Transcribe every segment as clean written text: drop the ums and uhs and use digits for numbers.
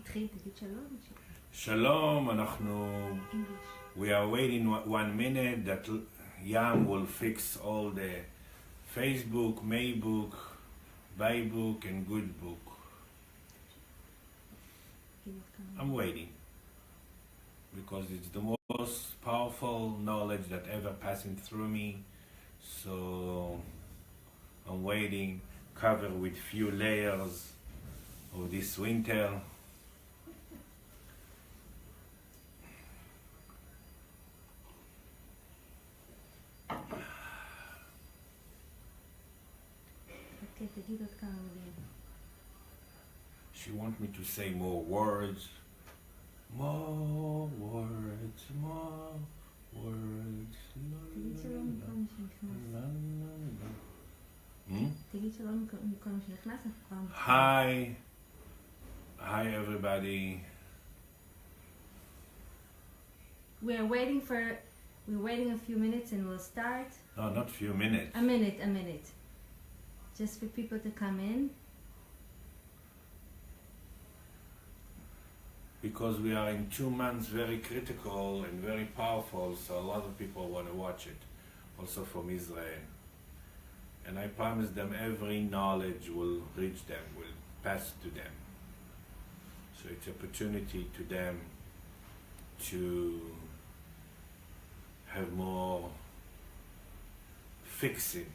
תתחיל, תגיד שלום. Shalom, we are waiting 1 minute that Yam will fix all the Facebook, Maybook, Buybook and Good Book. I'm waiting because it's the most powerful knowledge that ever passing through me. So I'm waiting, covered with few layers of this winter. She wants me to say more words. More words, more words. Hi. Hi everybody. We're waiting a few minutes and we'll start. No, not few minutes. A minute. Just for people to come in. Because we are in 2 months very critical and very powerful, so a lot of people want to watch it, also from Israel. And I promise them every knowledge will reach them, will pass to them. So it's an opportunity to them to have more fixing.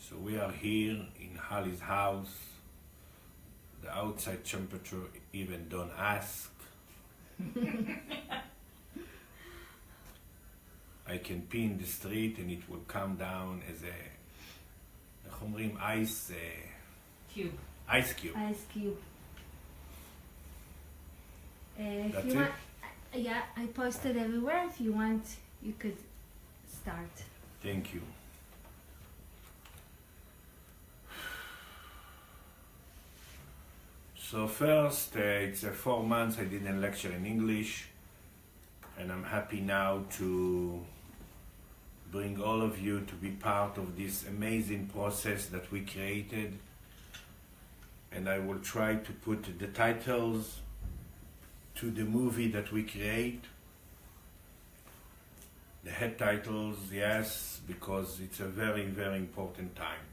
So we are here in Hali's house. The outside temperature even don't ask. I can pee in the street and it will come down as a, איך אומרים, ice cube. Ice cube. Ice cube. That's if you it? want, yeah, I posted everywhere. If you want, you could start. Thank you. So first, it's 4 months I didn't lecture in English, and I'm happy now to bring all of you to be part of this amazing process that we created. And I will try to put the titles to the movie that we create. The head titles, yes, because it's a very, very important time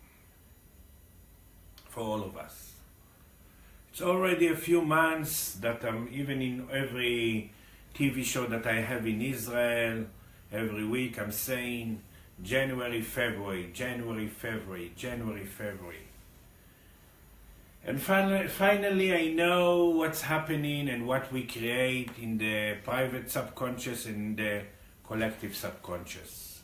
for all of us. It's already a few months that I'm even in every TV show that I have in Israel. Every week I'm saying January, February, January, February, January, February. And finally I know what's happening and what we create in the private subconscious and the collective subconscious.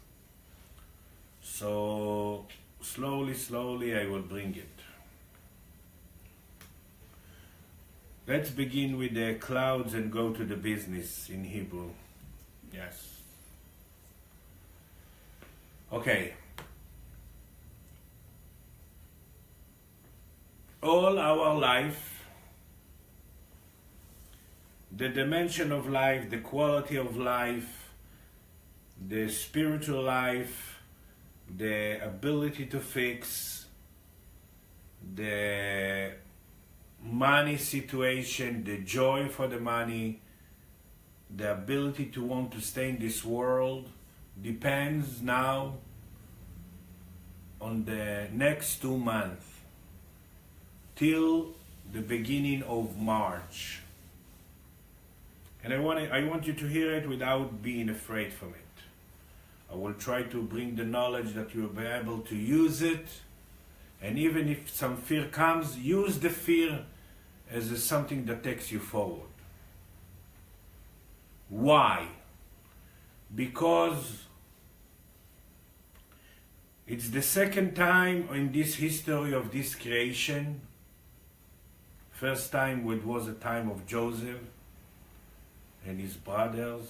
So slowly I will bring it. Let's begin with the clouds and go to the business in Hebrew. Yes. Okay. All our life, the dimension of life, the quality of life, the spiritual life, the ability to fix, the money situation, the joy for the money, the ability to want to stay in this world depends now on the next 2 months till the beginning of March. And I want you to hear it without being afraid from it. I will try to bring the knowledge that you will be able to use it. And even if some fear comes, use the fear as something that takes you forward. Why? Because it's the second time in this history of this creation. First time it was a time of Joseph and his brothers,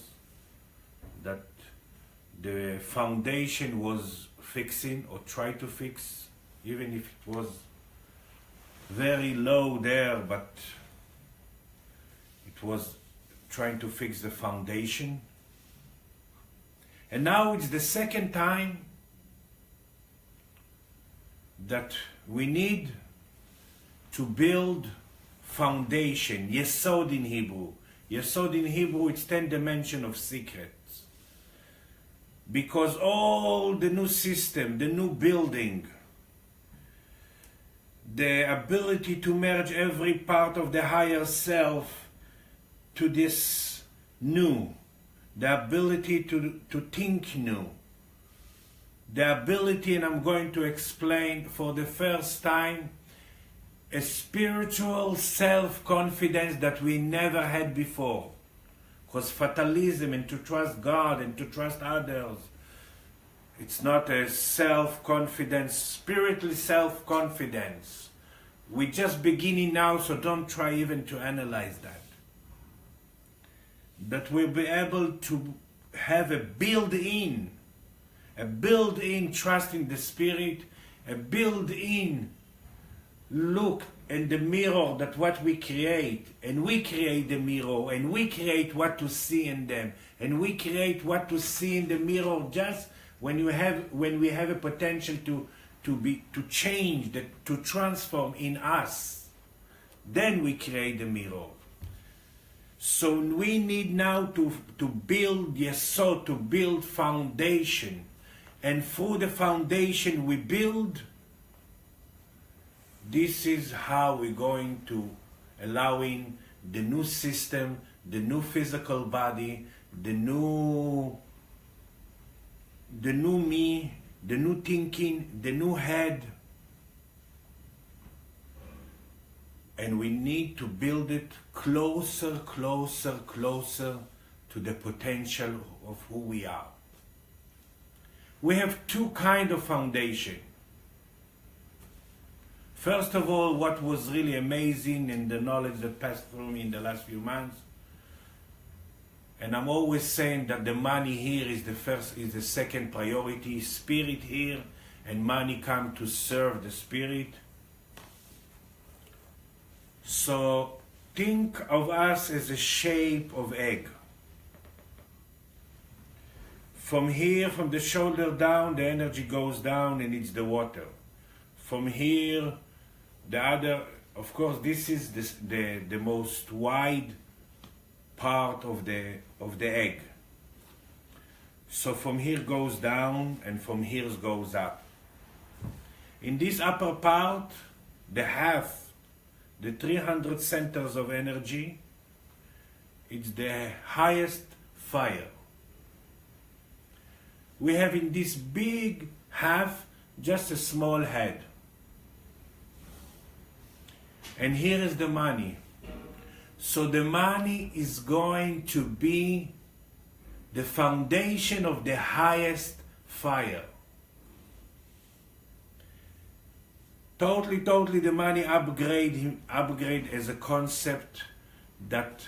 that the foundation was fixing or tried to fix, even if it was very low there, but was trying to fix the foundation. And now it's the second time that we need to build foundation, Yesod in Hebrew. Yesod in Hebrew, it's 10 dimensions of secrets. Because all the new system, the new building, the ability to merge every part of the higher self to this new, the ability to think new, the ability, and I'm going to explain for the first time, a spiritual self-confidence that we never had before. Because fatalism and to trust God and to trust others, it's not a self-confidence, spiritual self-confidence. We're just beginning now, so don't try even to analyze that. That we'll be able to have a built-in trust in the Spirit, a built-in look in the mirror that what we create, and we create the mirror, and we create what to see in them, and we create what to see in the mirror just when we have a potential to change, to transform in us. Then we create the mirror. So we need now to build Yesod, to build foundation. And through the foundation we build, this is how we're going to allowing the new system, the new physical body, the new me, the new thinking, the new head. And we need to build it closer, closer, closer to the potential of who we are. We have two kinds of foundation. First of all, what was really amazing in the knowledge that passed through me in the last few months, and I'm always saying that the money here is the second priority, spirit here, and money come to serve the spirit. So think of us as a shape of egg. From here, from the shoulder down, the energy goes down and it's the water. From here, the other, of course, this is the most wide part of the egg. So from here goes down and from here goes up. In this upper part, the 300 centers of energy, it's the highest fire. We have in this big half just a small head. And here is the money. So the money is going to be the foundation of the highest fire. Totally the money upgrade as a concept. That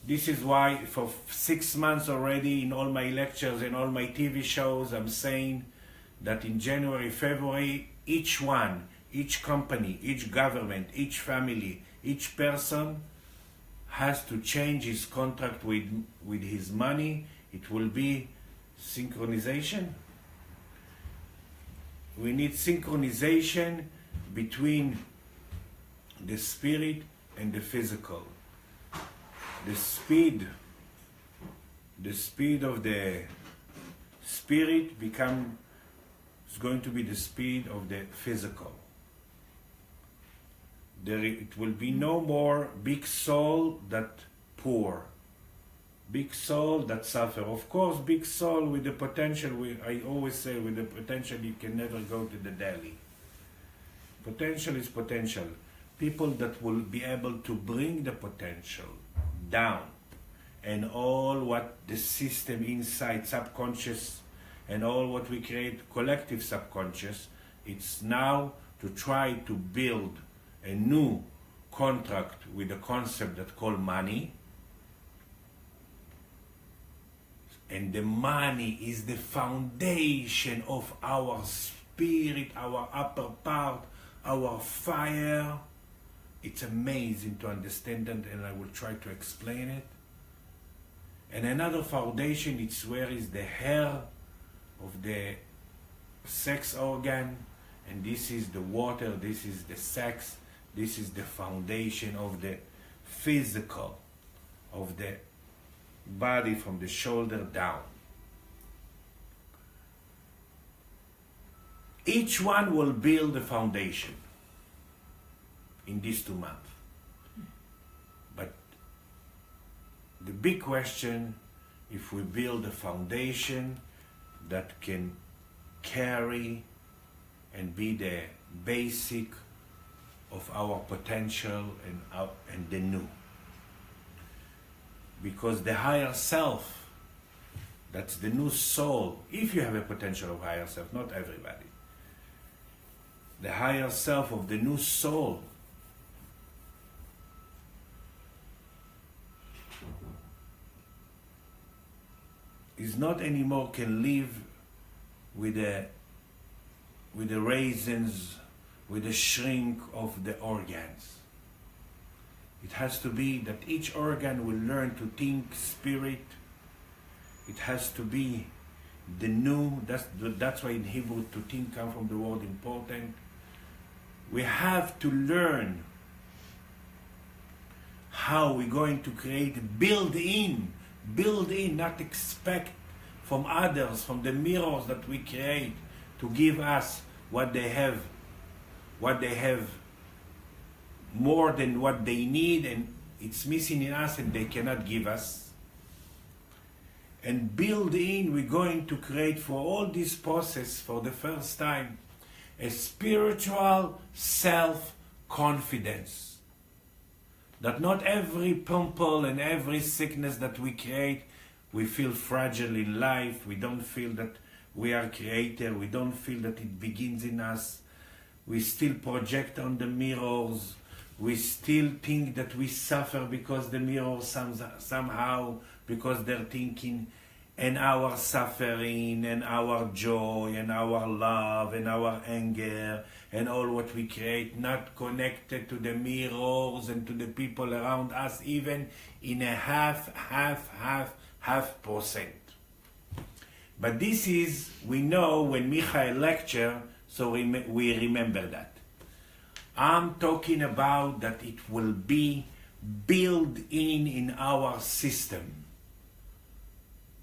this is why for 6 months already in all my lectures and all my TV shows I'm saying that in January, February, each one, each company, each government, each family, each person has to change his contract with his money. It will be synchronization. We need synchronization between the spirit and the physical. The speed of the spirit is going to be the speed of the physical. It will be no more big soul that poor, big soul that suffer. Of course, big soul with the potential, I always say with the potential you can never go to the Delhi. Potential is potential. People that will be able to bring the potential down, and all what the system inside, subconscious, and all what we create, collective subconscious, it's now to try to build a new contract with a concept that called money. And the money is the foundation of our spirit, our upper part, our fire. It's amazing to understand it, and I will try to explain it. And another foundation, it's where is the hair of the sex organ, and this is the water, this is the sex, this is the foundation of the physical, of the body from the shoulder down. Each one will build a foundation in these 2 months. But the big question, if we build a foundation that can carry and be the basic of our potential and the new. Because the higher self, that's the new soul, if you have a potential of higher self, not everybody. The higher self of the new soul is not anymore can live with the raisins, with the shrink of the organs. It has to be that each organ will learn to think spirit. It has to be the new. That's why in Hebrew to think comes from the word important. We have to learn how we're going to create, build in, not expect from others, from the mirrors that we create, to give us what they have more than what they need, and it's missing in us and they cannot give us. And build in, we're going to create for all this process for the first time a spiritual self-confidence. That not every pimple and every sickness that we create, we feel fragile in life, we don't feel that we are creator, we don't feel that it begins in us. We still project on the mirrors, we still think that we suffer because the mirrors somehow, because they're thinking, and our suffering and our joy and our love and our anger and all what we create not connected to the mirrors and to the people around us, even in a half %. But this is, we know when Michael lecture, so we remember that. I'm talking about that it will be built in our system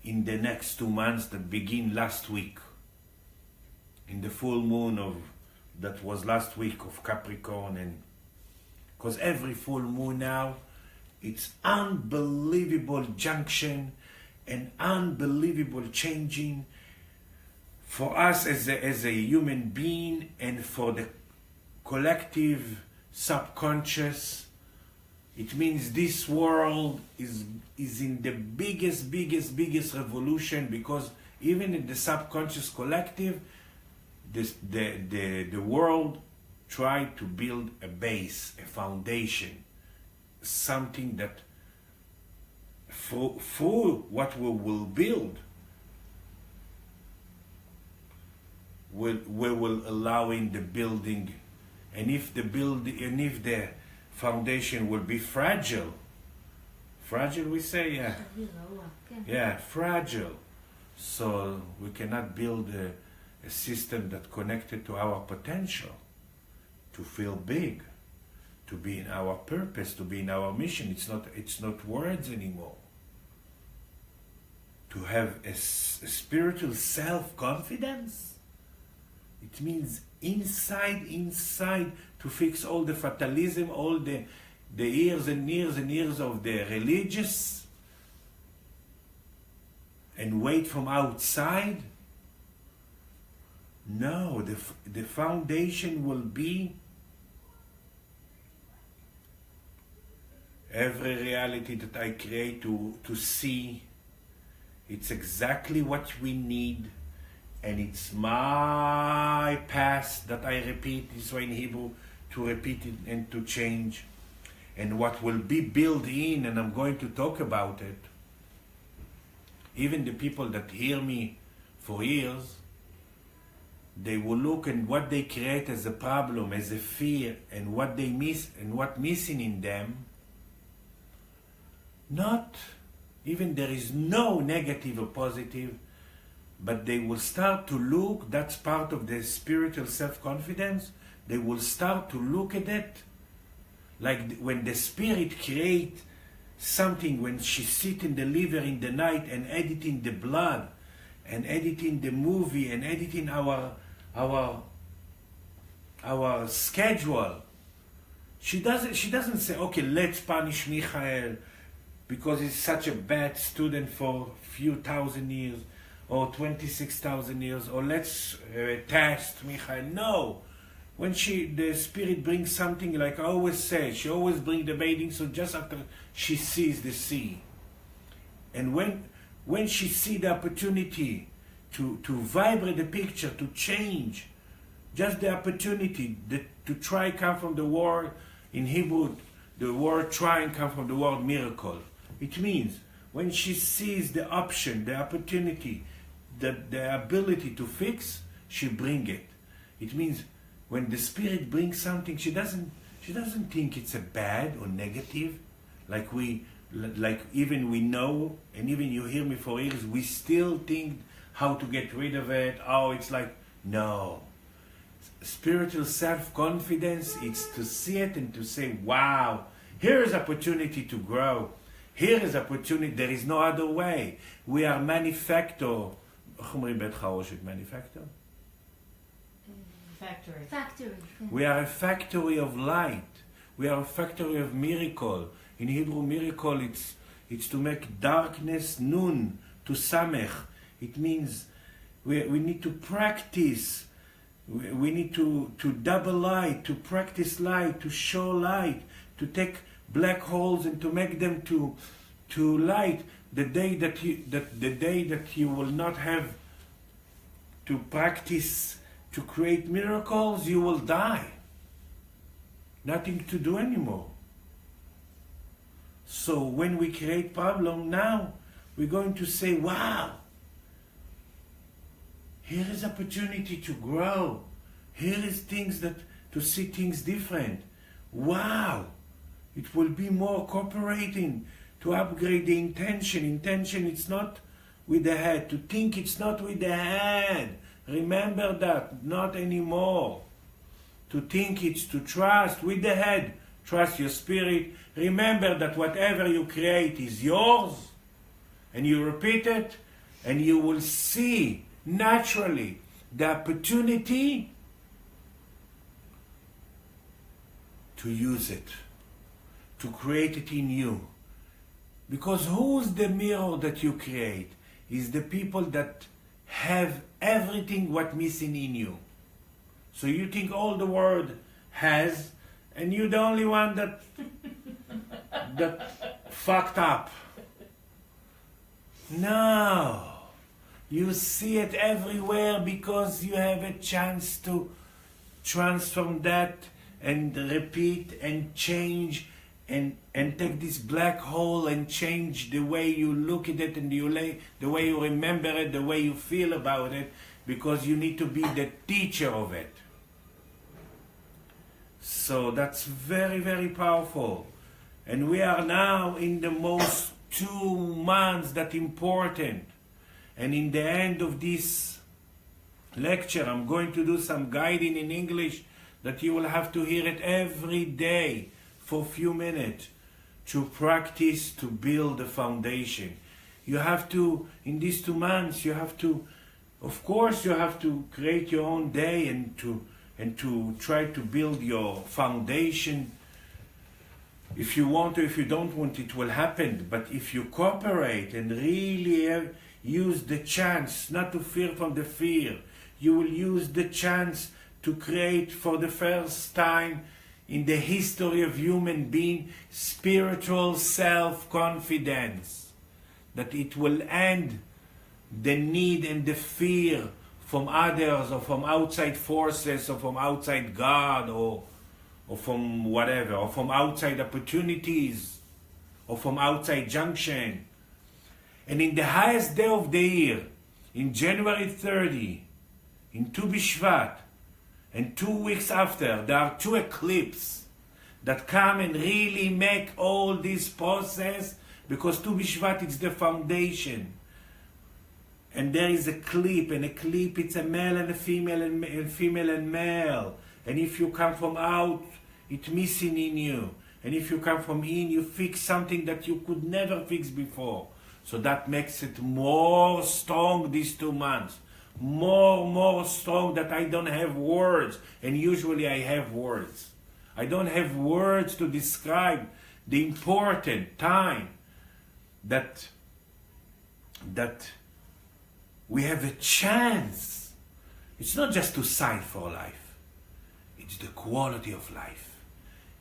in the next 2 months that begin last week, in the full moon that was last week of Capricorn. And because every full moon now, it's unbelievable junction and unbelievable changing for us as a human being, and for the collective subconscious. It means this world is in the biggest revolution, because even in the subconscious collective, the world tried to build a base, a foundation, something that through what we will build, we will allow in the building. And if the foundation will be fragile we say, fragile, so we cannot build a system that connected to our potential, to feel big, to be in our purpose, to be in our mission. It's not words anymore. To have a spiritual self-confidence, it means inside to fix all the fatalism, all the years and years of the religious, and wait from outside. No, the foundation will be every reality that I create to see. It's exactly what we need, and it's my past that I repeat. This way in Hebrew, to repeat it and to change. And what will be built in, and I'm going to talk about it, even the people that hear me for years, They will look at what they create as a problem, as a fear, and what they miss and what missing in them. Not even there is no negative or positive, but they will start to look, that's part of the spiritual self-confidence, they will start to look at it like when the spirit create something, when she sit in the liver in the night and editing the blood and editing the movie and editing our schedule. She doesn't say, okay, let's punish Michael because he's such a bad student for a few thousand years or 26,000 years, or let's test Michael. No. When the spirit brings something, like I always say, she always brings the bathing suit just after she sees the sea. And when she see the opportunity to vibrate the picture, to change, just the opportunity to try come from the word, in Hebrew, the word trying come from the word miracle. It means when she sees the option, the opportunity, the ability to fix, she bring it. It means when the spirit brings something, she doesn't think it's a bad or negative, like even we know, and even you hear me for years, we still think how to get rid of it. Oh, it's like, no. Spiritual self-confidence is to see it and to say, wow, here is opportunity to grow. Here is opportunity, there is no other way. We are manufacturer. איך אומרים בית חרושת? Manufacturer? Factory. Yeah. We are a factory of light. We are a factory of miracle. In Hebrew, miracle, it's to make darkness nun, to samech. It means we need to practice. We need to double light, to practice light, to show light, to take black holes and to make them to light. The day that you will not have to practice to create miracles, you will die. Nothing to do anymore. So when we create problem now, we're going to say, wow, here is opportunity to grow. Here is things to see things different. Wow, it will be more cooperating to upgrade the intention. Intention, it's not with the head. To think, it's not with the head. Remember that, not anymore. To think, it's to trust with the head. Trust your spirit. Remember that whatever you create is yours. And you repeat it, and you will see naturally the opportunity to use it, to create it in you. Because who's the mirror that you create? Is the people that have everything what missing in you. So you think all the world has, and you're the only one that fucked up. No. You see it everywhere because you have a chance to transform that and repeat and change and take this black hole and change the way you look at it and the way you remember it, the way you feel about it, because you need to be the teacher of it. So that's very, very powerful. And we are now in the most 2 months that important. And in the end of this lecture, I'm going to do some guiding in English that you will have to hear it every day for a few minutes to practice, to build a foundation. You have to, in these 2 months, you have to, of course, you have to create your own day and to try to build your foundation. If you want to, if you don't want, it will happen. But if you cooperate and really use the chance, not to fear from the fear, you will use the chance to create for the first time in the history of human being spiritual self-confidence, that it will end the need and the fear from others or from outside forces or from outside God or from whatever, or from outside opportunities or from outside junction. And in the highest day of the year, in January 30, in Tu B'Shvat, and 2 weeks after, there are 2 eclipses that come and really make all this process, because Tu B'Shvat is the foundation. And there is a clip, and a clip, it's a male and a female, and female and male. And if you come from out, it's missing in you. And if you come from in, you fix something that you could never fix before. So that makes it more strong these 2 months. More strong, that I don't have words. And usually I have words. I don't have words to describe the important time that we have a chance. It's not just to sign for life. It's the quality of life.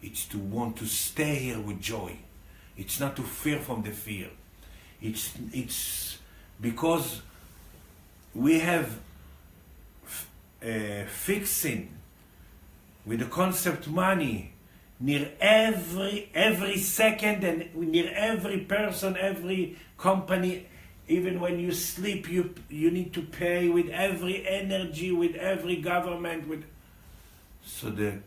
It's to want to stay here with joy. It's not to fear from the fear. It's because we have fixing with the concept money near every second, and near every person, every company. Even when you sleep, you need to pay with every energy, with every government. So the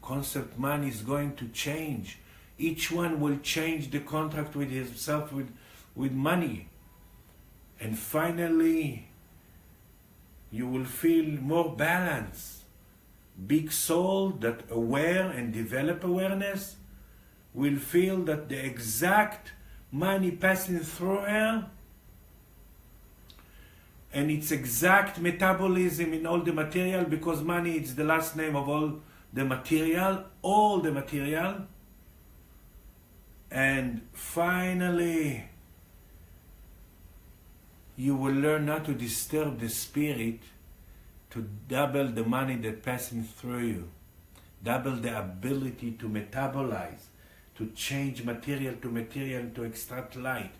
concept money is going to change. Each one will change the contract with himself, with money. And finally, you will feel more balance. Big soul that aware and develop awareness will feel that the exact money passing through her, and its exact metabolism in all the material, because money is the last name of all the material. And finally, you will learn not to disturb the spirit, to double the money that passing through you, double the ability to metabolize, to change material to extract light.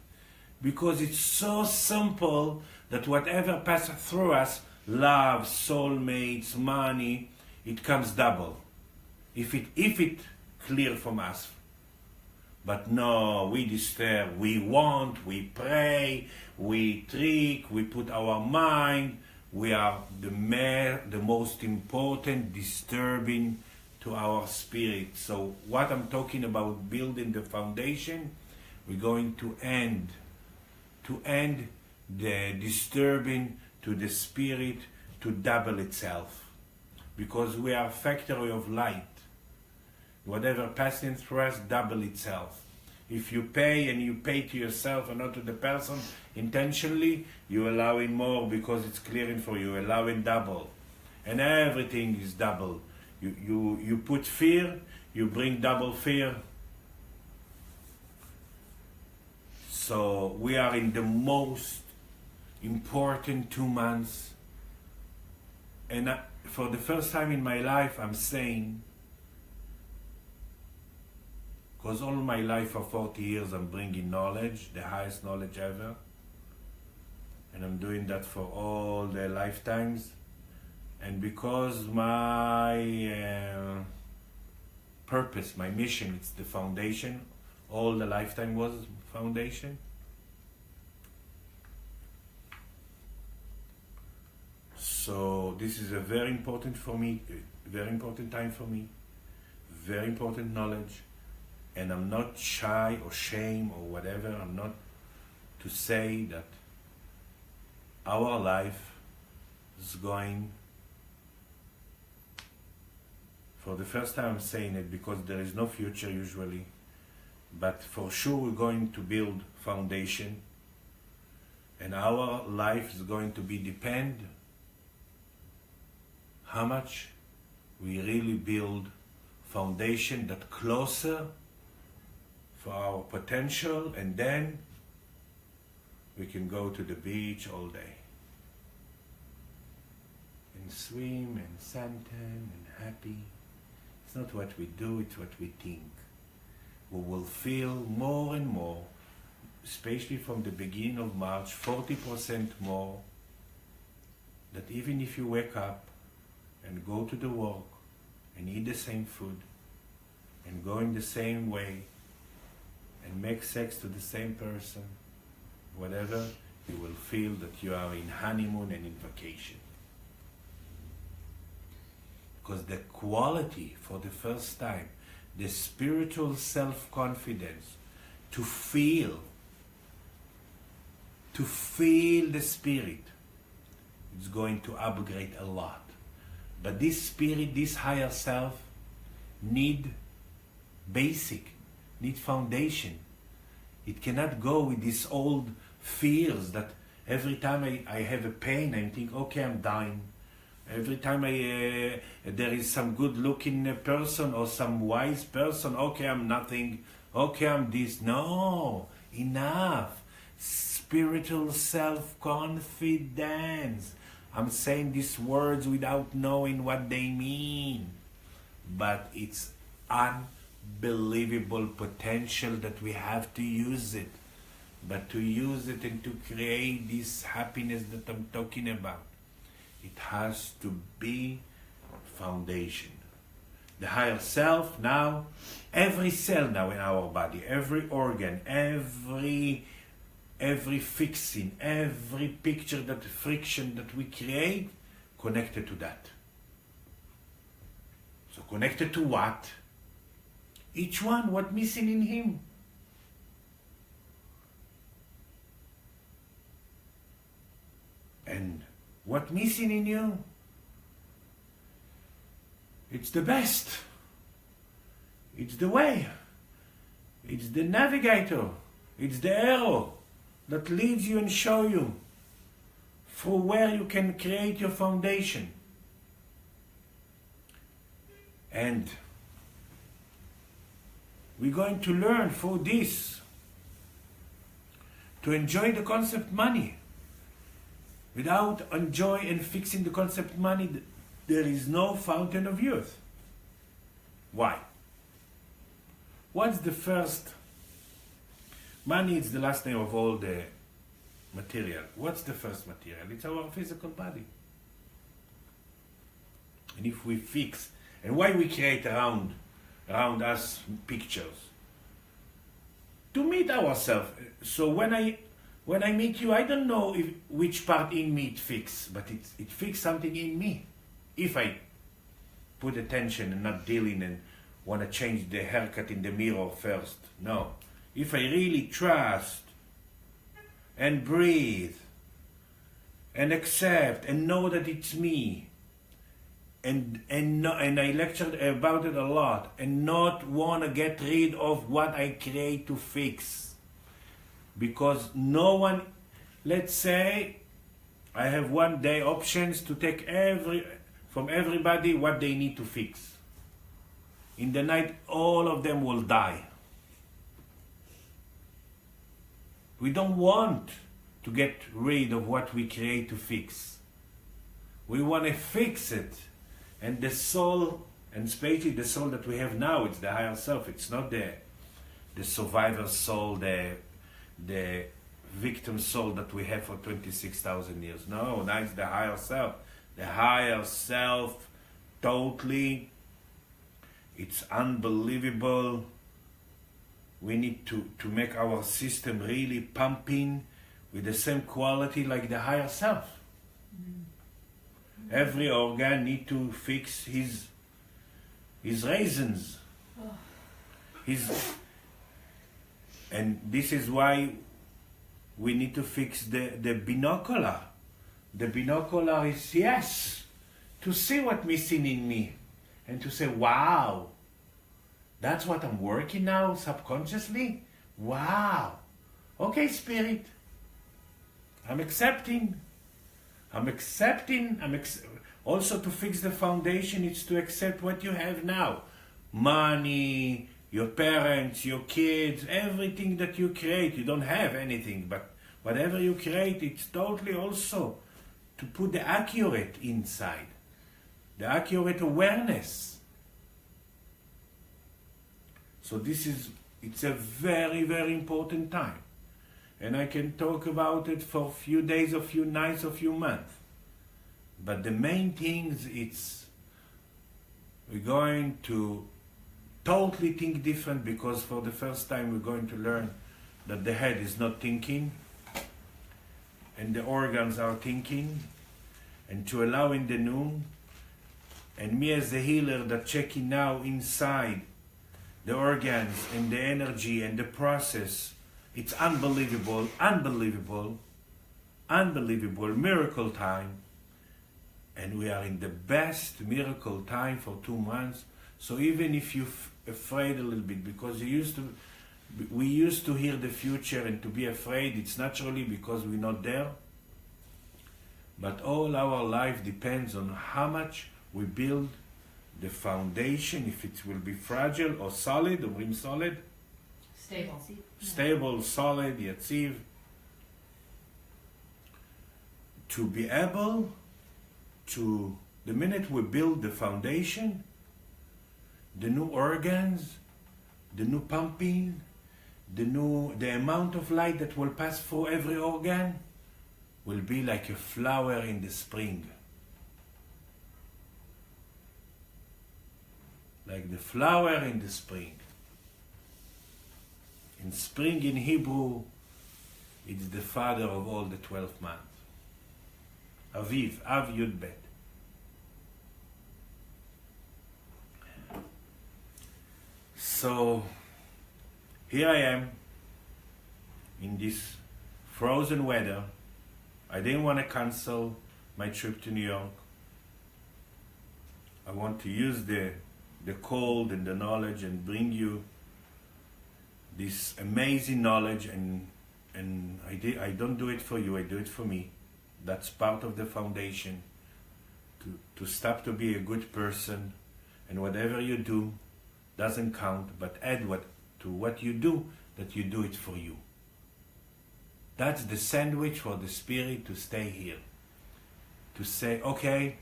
Because it's so simple that whatever passes through us, love, soulmates, money, it comes double. If it clear from us. But no, we disturb, we want, we pray, we trick, we put our mind. We are the most important disturbing to our spirit. So what I'm talking about, building the foundation, we're going to end the disturbing to the spirit to double itself, because we are a factory of light. Whatever passing through us, double itself. If you pay, and you pay to yourself and not to the person intentionally, you allow in more because it's clearing for you, allow in double. And everything is double. You put fear, you bring double fear. So we are in the most important 2 months. And for the first time in my life, I'm saying, because all my life for 40 years I'm bringing knowledge, the highest knowledge ever. And I'm doing that for all the lifetimes. And because my purpose, my mission, it's the foundation, all the lifetime was foundation. So this is a very important for me, very important time for me, very important knowledge. And I'm not shy or shame or whatever. I'm not to say that our life is going, for the first time I'm saying it because there is no future usually, but for sure we're going to build foundation, and our life is going to be depend how much we really build foundation that closer for our potential, and then we can go to the beach all day and swim and suntan and happy. It's not what we do, it's what we think. We will feel more and more, especially from the beginning of March, 40% more, that even if you wake up and go to the work and eat the same food and go in the same way and make sex to the same person, whatever, you will feel that you are in honeymoon and in vacation. Because the quality, for the first time, the spiritual self-confidence, to feel the spirit, it's going to upgrade a lot. But this spirit, this higher self, need foundation. It cannot go with these old fears that every time I have a pain, I think, okay, I'm dying. Every time there is some good-looking person or some wise person, okay, I'm nothing. Okay, I'm this. No, enough. Spiritual self-confidence. I'm saying these words without knowing what they mean. But it's unbelievable potential that we have to use it. But to use it and to create this happiness that I'm talking about, it has to be foundation. The higher self now, every cell now in our body, every organ, every fixing, every picture, that friction that we create, connected to that. So connected to what? Each one, what missing in him. And what missing in you? It's the best. It's the way. It's the navigator. It's the arrow that leads you and show you for where you can create your foundation. And we're going to learn for this to enjoy the concept money. Without enjoy and fixing the concept money, there is no fountain of youth. Why? What's the first? Money is the last name of all the material. What's the first material? It's our physical body. And if we fix, and why we create around us pictures? To meet ourselves. So when I meet you, I don't know which part in me it fixes, but it fixes something in me. If I put attention and not dealing and want to change the haircut in the mirror first. No. If I really trust and breathe and accept and know that it's me, and I lectured about it a lot, and not want to get rid of what I create to fix. Because no one, let's say, I have one day options to take from everybody what they need to fix. In the night, all of them will die. We don't want to get rid of what we create to fix. We want to fix it. And the soul, and especially the soul that we have now, it's the higher self. It's not the survivor soul, the victim soul that we have for 26,000 years. No, now it's the higher self. The higher self, totally, it's unbelievable. We need to make our system really pumping with the same quality like the higher self. Every organ need to fix his raisins. And this is why we need to fix the binocular. The binocular is, yes, to see what's missing in me. And to say, wow, that's what I'm working now subconsciously? Wow. Okay, Spirit. I'm accepting. Also, to fix the foundation, it's to accept what you have now. Money, your parents, your kids, everything that you create. You don't have anything, but whatever you create, it's totally also to put the accurate inside. The accurate awareness. So it's a very, very important time. And I can talk about it for a few days, a few nights, a few months. But the main things, we're going to totally think different, because for the first time we're going to learn that the head is not thinking and the organs are thinking, and to allow in the noon and me as a healer that checking now inside the organs and the energy and the process. It's unbelievable, unbelievable, unbelievable miracle time. And we are in the best miracle time for 2 months. So even if you're afraid a little bit, because we used to hear the future and to be afraid, it's naturally because we're not there. But all our life depends on how much we build the foundation, if it will be fragile or solid, or solid. Stable. Stable, solid, yatziv. To be able to, the minute we build the foundation, the new organs, the new pumping, the amount of light that will pass through every organ will be like a flower in the spring. Like the flower in the spring. In spring in Hebrew, it's the father of all the 12 months. Aviv, Av Yud Bet. So, here I am, in this frozen weather. I didn't want to cancel my trip to New York. I want to use the cold and the knowledge and bring you this amazing knowledge, and I don't do it for you, I do it for me. That's part of the foundation, to stop to be a good person, and whatever you do doesn't count, but add to what you do, that you do it for you. That's the sandwich for the spirit to stay here. To say, okay,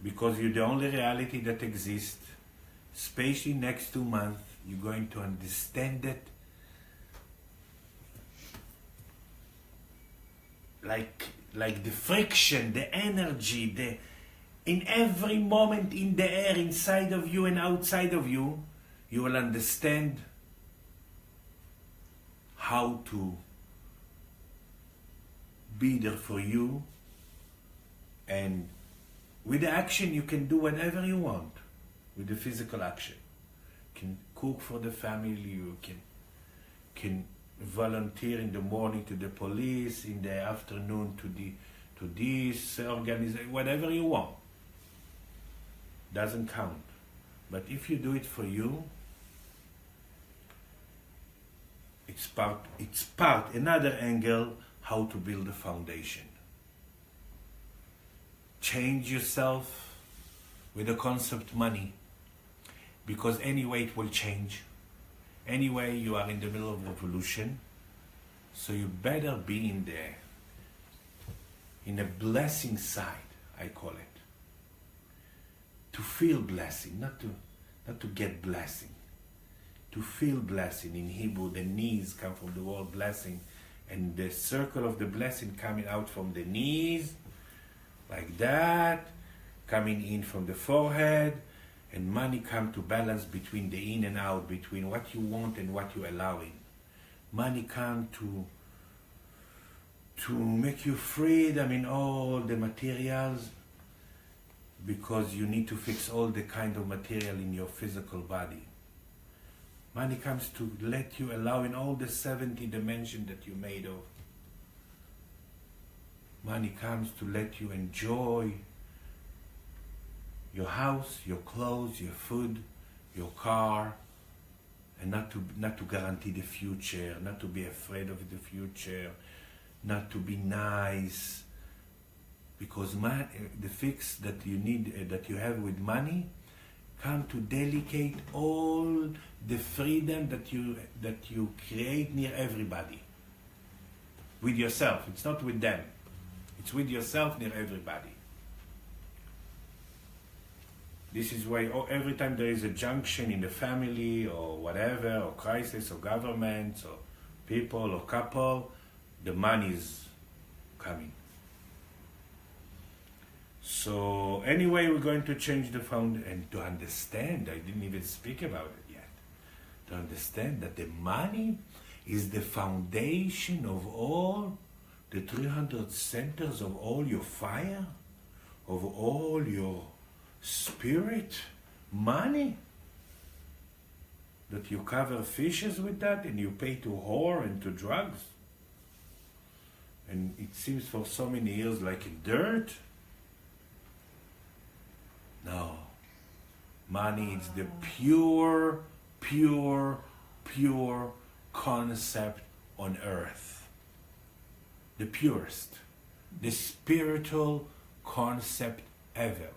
because you're the only reality that exists, especially next 2 months, you're going to understand it like the friction, the energy, in every moment in the air, inside of you and outside of you, you will understand how to be there for you. And with the action, you can do whatever you want. With the physical action, you can cook for the family, you can volunteer in the morning to the police, in the afternoon to this organization, whatever you want. Doesn't count. But if you do it for you, it's part another angle how to build a foundation. Change yourself with the concept money, because anyway it will change. Anyway, you are in the middle of revolution, so you better be in a blessing side, I call it. To feel blessing, not to get blessing. To feel blessing. In Hebrew, the knees come from the word blessing, and the circle of the blessing coming out from the knees, like that, coming in from the forehead, and money come to balance between the in and out, between what you want and what you're allowing. Money come to make you free, all the materials, because you need to fix all the kind of material in your physical body. Money comes to let you allow in all the 70 dimensions that you're made of. Money comes to let you enjoy your house, your clothes, your food, your car, and not to guarantee the future, not to be afraid of the future, not to be nice, because the fix that you need, that you have with money, come to delegate all the freedom that you create near everybody, with yourself. It's not with them. It's with yourself near everybody. This is why every time there is a junction in the family or whatever, or crisis, or government, or people, or couple, the money is coming. So anyway, we're going to change the foundation, and to understand, I didn't even speak about it yet, to understand that the money is the foundation of all the 300 centers of all your fire, of all your spirit money, that you cover fishes with that and you pay to whore and to drugs, and it seems for so many years like dirt. No, money is the pure concept on earth, the purest, the spiritual concept ever.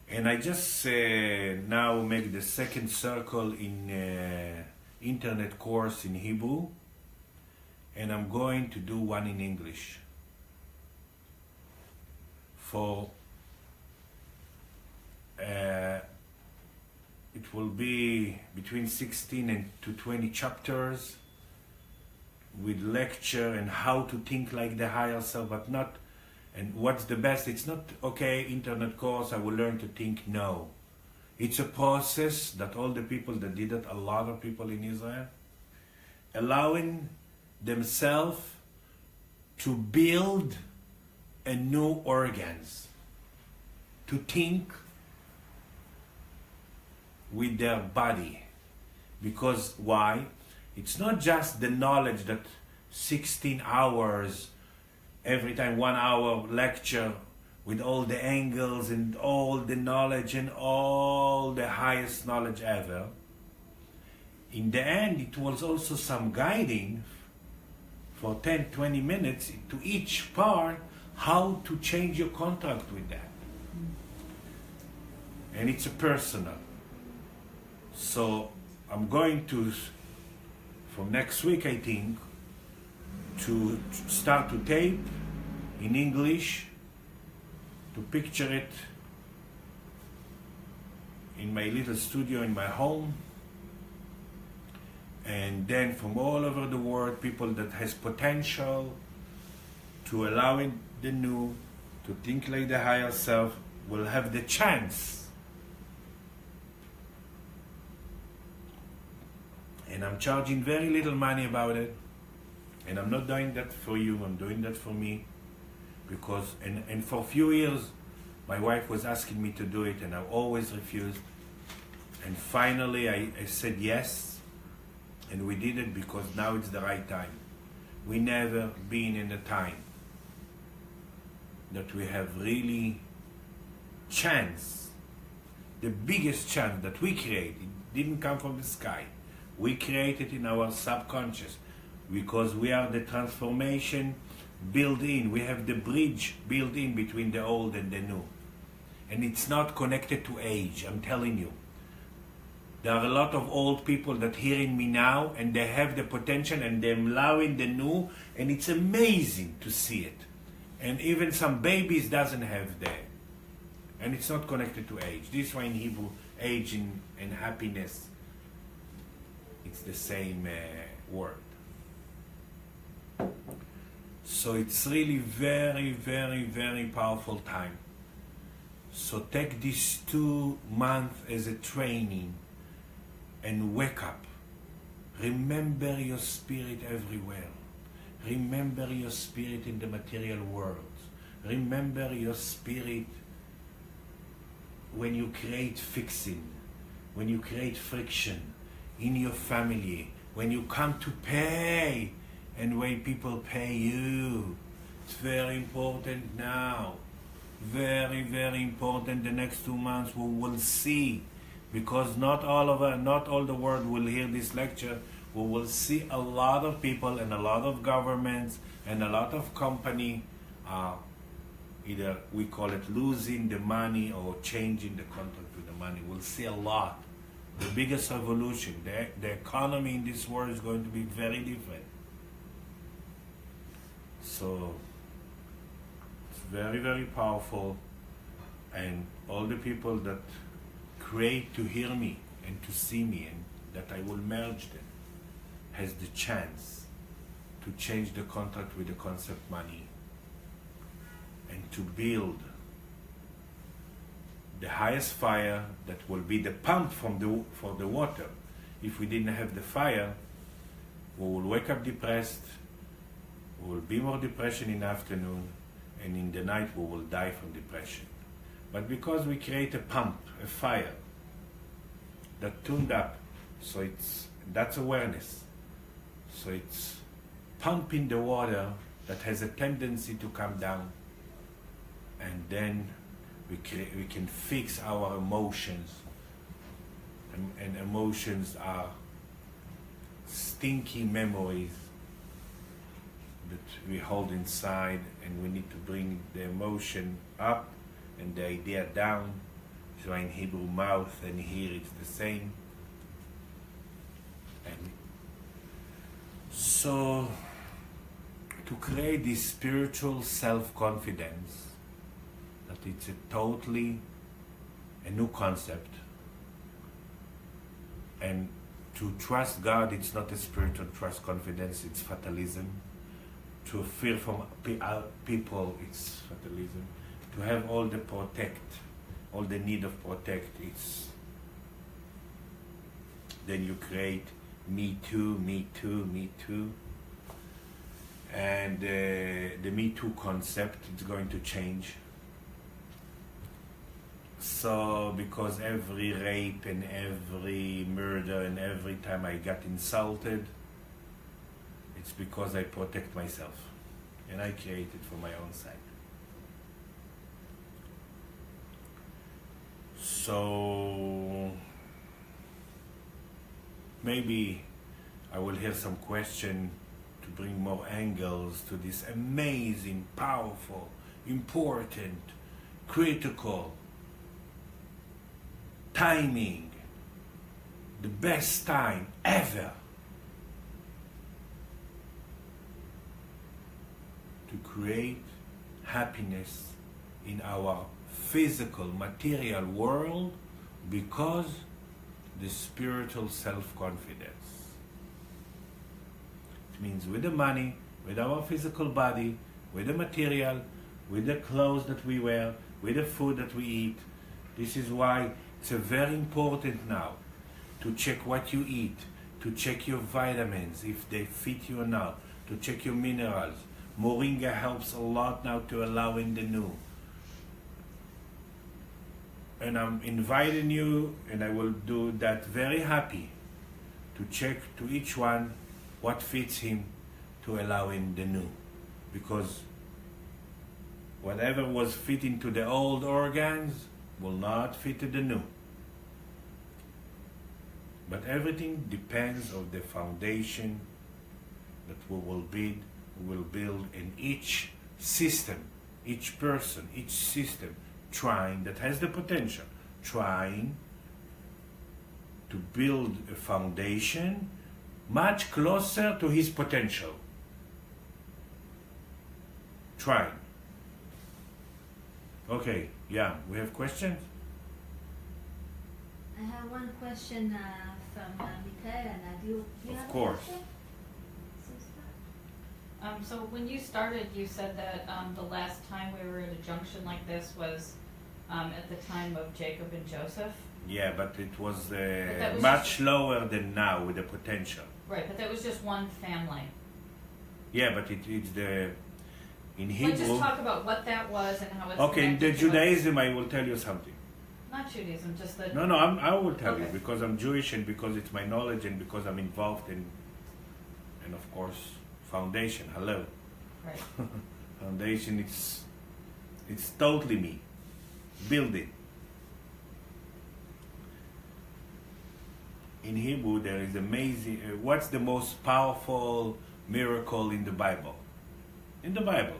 And I just now make the second circle in internet course in Hebrew, and I'm going to do one in English for it will be between 16 and to 20 chapters with lecture and how to think like the higher self, but not, and what's the best. It's not, okay, internet course, I will learn to think. No. It's a process that all the people that did it, a lot of people in Israel, allowing themselves to build a new organs, to think with their body. Because why? It's not just the knowledge that 16 hours, every time 1 hour lecture with all the angles and all the knowledge and all the highest knowledge ever. In the end, it was also some guiding for 10-20 minutes to each part, how to change your contract with that. And it's a personal. So I'm going to, from next week I think, to start to tape in English, to picture it in my little studio in my home, and then from all over the world, people that has potential to allowing the new, to think like the higher self, will have the chance. And I'm charging very little money about it. And I'm not doing that for you, I'm doing that for me. Because, and for a few years, my wife was asking me to do it, and I always refused. And finally, I said yes, and we did it because now it's the right time. We never been in a time that we have really chance, the biggest chance that we created. It didn't come from the sky. We created in our subconscious, because we are the transformation built in. We have the bridge built in between the old and the new. And it's not connected to age, I'm telling you. There are a lot of old people that hearing me now, and they have the potential and they're allowing the new, and it's amazing to see it. And even some babies doesn't have that. And it's not connected to age. This is why in Hebrew, age and happiness, it's the same word. So it's really very powerful time. So take these 2 months as a training and wake up. Remember your spirit everywhere. Remember your spirit in the material world. Remember your spirit when you create fixing, when you create friction in your family, when you come to pay and when people pay you. It's very important now. Very important. The next 2 months we will see, because not all the world will hear this lecture. We will see a lot of people and a lot of governments and a lot of company either we call it losing the money or changing the contract with the money. We'll see a lot. The biggest revolution, the economy in this world is going to be very different. So it's very powerful, and all the people that create to hear me and to see me and that I will merge them has the chance to change the contract with the concept money and to build the highest fire that will be the pump for the water. If we didn't have the fire, we will wake up depressed, we will be more depression in the afternoon, and in the night we will die from depression. But because we create a pump, a fire, that tuned up, so that's awareness. So it's pumping the water that has a tendency to come down, and then we can fix our emotions. And emotions are stinky memories that we hold inside, and we need to bring the emotion up and the idea down. So in Hebrew, mouth and here it's the same. And so to create this spiritual self-confidence, that it's a totally a new concept, and to trust God, it's not a spiritual trust confidence, it's fatalism. To fear from people, it's fatalism. To have all the need of protect, it's then you create me too, me too, me too. And the Me Too concept is going to change. So, because every rape and every murder and every time I got insulted, it's because I protect myself. And I create it for my own side. So, maybe I will hear some question to bring more angles to this amazing, powerful, important, critical timing, the best time ever to create happiness in our physical, material world, because the spiritual self-confidence. It means with the money, with our physical body, with the material, with the clothes that we wear, with the food that we eat. This is why it's very important now to check what you eat, to check your vitamins, if they fit you or not, to check your minerals. Moringa helps a lot now to allow in the new. And I'm inviting you, and I will do that very happy, to check to each one what fits him to allow in the new. Because whatever was fitting to the old organs will not fit to the new. But everything depends on the foundation that we will build in each system, each person, each system, trying, that has the potential, trying to build a foundation much closer to his potential. Trying. Okay, yeah, we have questions? I have one question from Michaela. Do you have a course. question? So when you started, you said that the last time we were at a junction like this was at the time of Jacob and Joseph. Yeah, but it was, that was much lower than now with the potential. Right, but that was just one family. Yeah, but it's in Let's Hebrew. just talk about what that was and how it's Okay, in the connected to us. Judaism, I will tell you something. Not Judaism, just the... No, I will tell you, Okay. because I'm Jewish and because it's my knowledge and because I'm involved in, and of course, foundation. Hello. Right. Foundation, it's totally me. Building. In Hebrew, there is amazing. What's the most powerful miracle in the Bible? In the Bible,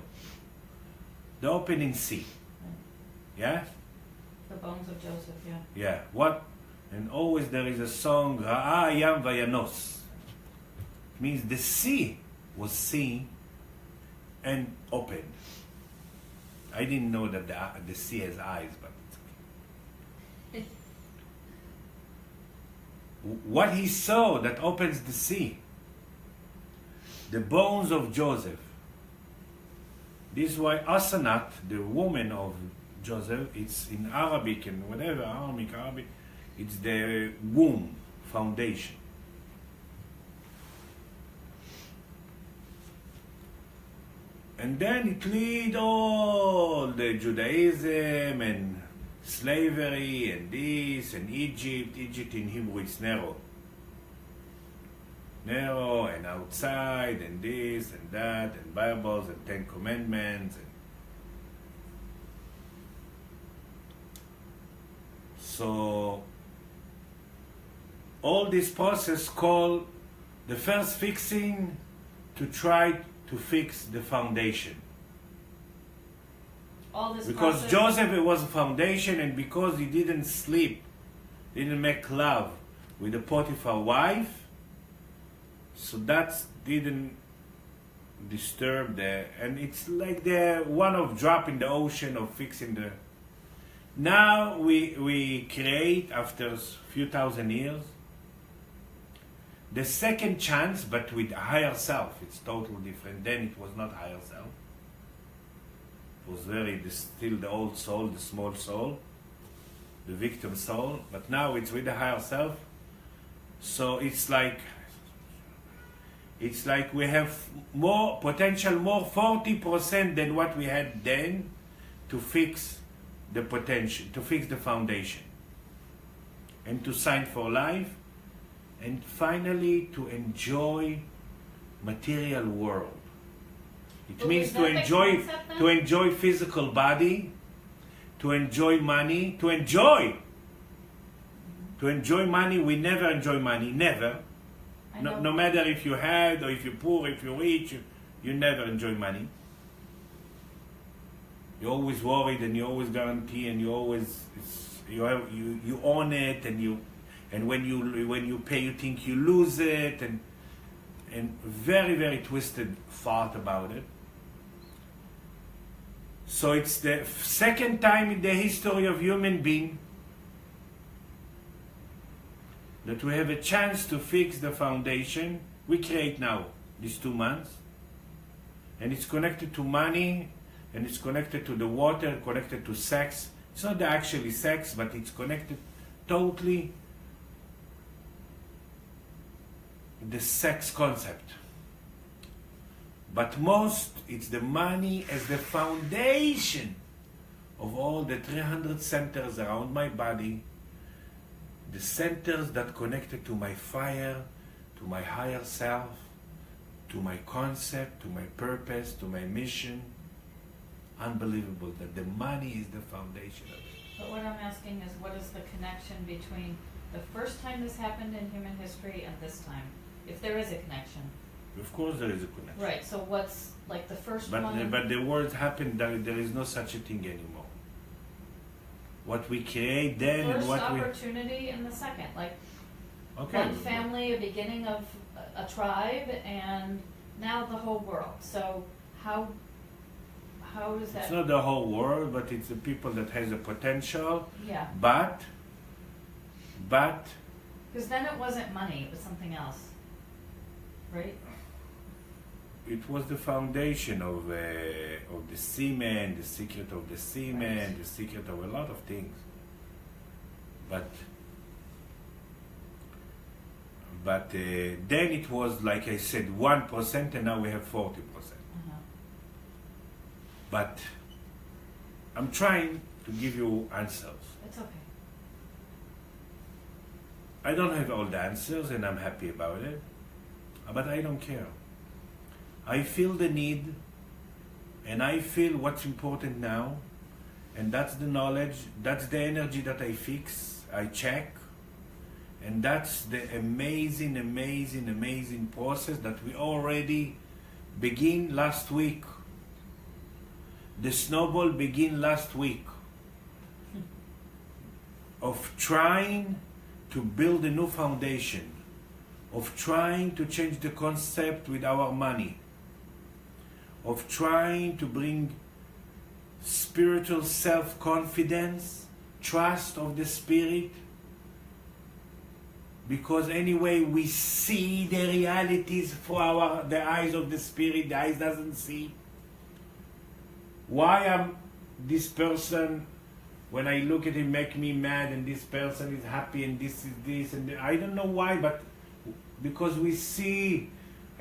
the opening sea. Yeah. The bones of Joseph, yeah. Yeah. What? And always there is a song. Ra'a yam vayanos. It means the sea was seen and opened. I didn't know that the sea has eyes, but it's okay. What he saw that opens the sea, the bones of Joseph. This is why Asenat, the woman of Joseph, it's in Arabic and whatever, Arabic, it's the womb, foundation. And then it lead all the Judaism and slavery and this and Egypt. Egypt in Hebrew is narrow. Narrow and outside and this and that and Bibles and Ten Commandments. So all this process called the first fixing to try to fix the foundation. All this Because process, Joseph was a foundation, and because he didn't sleep, didn't make love with the Potiphar wife, so that didn't disturb and it's like the one of drop in the ocean of fixing the. Now we create after a few thousand years the second chance, but with higher self. It's totally different. Then it was not higher self. It was still the old soul, the small soul, the victim soul. But now it's with the higher self. So it's like we have more potential, more 40% than what we had then to fix the potential, to fix the foundation, and to sign for life. And finally, to enjoy material world. It But means is to that the enjoy, concept then? to enjoy physical body, to enjoy money, to enjoy money. We never enjoy money, never. I know. No matter if you had or if you're poor, if you're rich, you never enjoy money. You're always worried, and you always guarantee, and you always you own it, and when you pay, you think you lose it, and very, very twisted thought about it. So it's the second time in the history of human being that we have a chance to fix the foundation we create now, these 2 months. And it's connected to money, and it's connected to the water, connected to sex. It's not actually sex, but it's connected totally the sex concept. But most, it's the money as the foundation of all the 300 centers around my body, the centers that connected to my fire, to my higher self, to my concept, to my purpose, to my mission. Unbelievable that the money is the foundation of it. But what I'm asking is, what is the connection between the first time this happened in human history and this time? If there is a connection. Of course there is a connection. Right, so what's like the first one? But the world happened, there is no such a thing anymore. What we create then and First what we... opportunity and the second, like Okay. one family, a beginning of a tribe, and now the whole world. So how does that? It's not the whole world, but it's the people that has a potential. Yeah. But Because then it wasn't money; it was something else, right? it was the foundation of the semen, the secret of the semen, Right. the secret of a lot of things. But then it was, like I said, 1%, and now we have 40%. Uh-huh. But I'm trying to give you answers. It's okay. I don't have all the answers, and I'm happy about it, but I don't care. I feel the need, and I feel what's important now, and that's the knowledge, that's the energy that I fix, I check, and that's the amazing, amazing, amazing process that we already begin last week. The snowball began last week of trying to build a new foundation, of trying to change the concept with our money, of trying to bring spiritual self-confidence, trust of the spirit, because anyway we see the realities for the eyes of the spirit. The eyes doesn't see. Why am this person, when I look at him, make me mad, and this person is happy, and this is this, and I don't know why, but because we see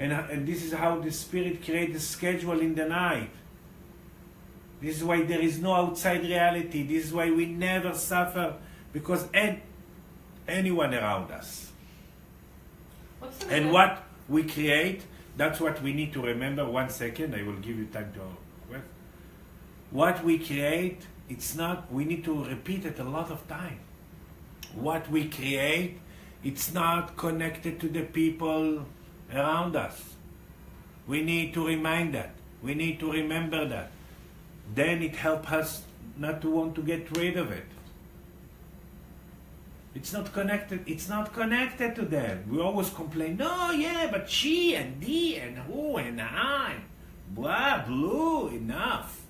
And this is how the Spirit creates the schedule in the night. This is why there is no outside reality. This is why we never suffer because anyone around us. And what we create, that's what we need to remember. 1 second, I will give you time to request. What we create, it's not, we need to repeat it a lot of time. What we create, it's not connected to the people around us. We need to remind that. We need to remember that. Then it helps us not to want to get rid of it. It's not connected. It's not connected to them. We always complain, no, yeah, but she and thee and who and I, blah, blue, enough.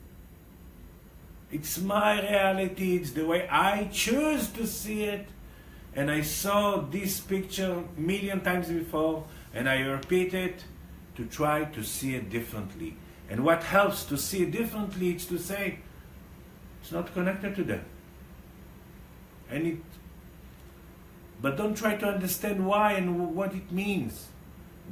It's my reality. It's the way I choose to see it. And I saw this picture a million times before, and I repeat it to try to see it differently. And what helps to see it differently is to say, it's not connected to them. But don't try to understand why and what it means.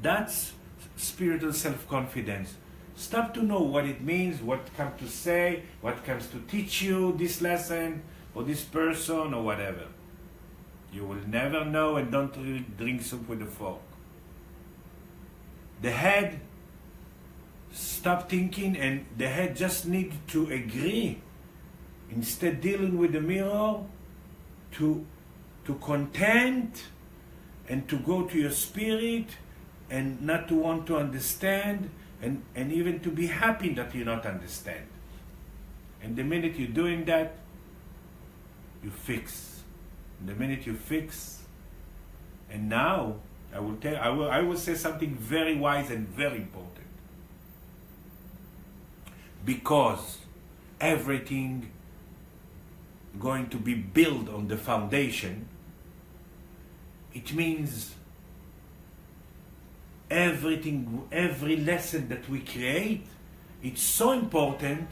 That's spiritual self-confidence. Stop to know what it means, what comes to say, what comes to teach you this lesson, or this person, or whatever. You will never know, and don't drink soup with a fork. The head, stop thinking, and the head just needs to agree. Instead dealing with the mirror, to content, and to go to your spirit, and not to want to understand, and even to be happy that you not understand. And the minute you're doing that, you fix. The minute you fix, and now I will say something very wise and very important. Because everything going to be built on the foundation, it means everything, every lesson that we create, it's so important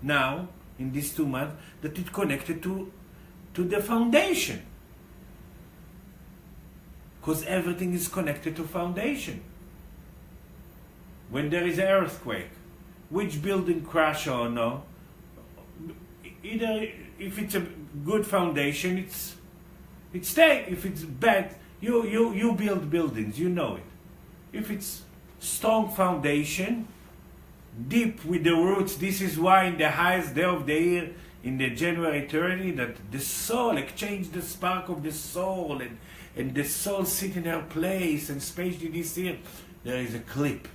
now in these 2 months that it's connected to the foundation. Because everything is connected to foundation. When there is an earthquake, which building crash or no, either if it's a good foundation, it stays. If it's bad, you build buildings, you know it. If it's strong foundation, deep with the roots, this is why in the highest day of the year, in the January 30, that the soul exchange the spark of the soul, and the soul sit in her place, and especially this year, there is a clip.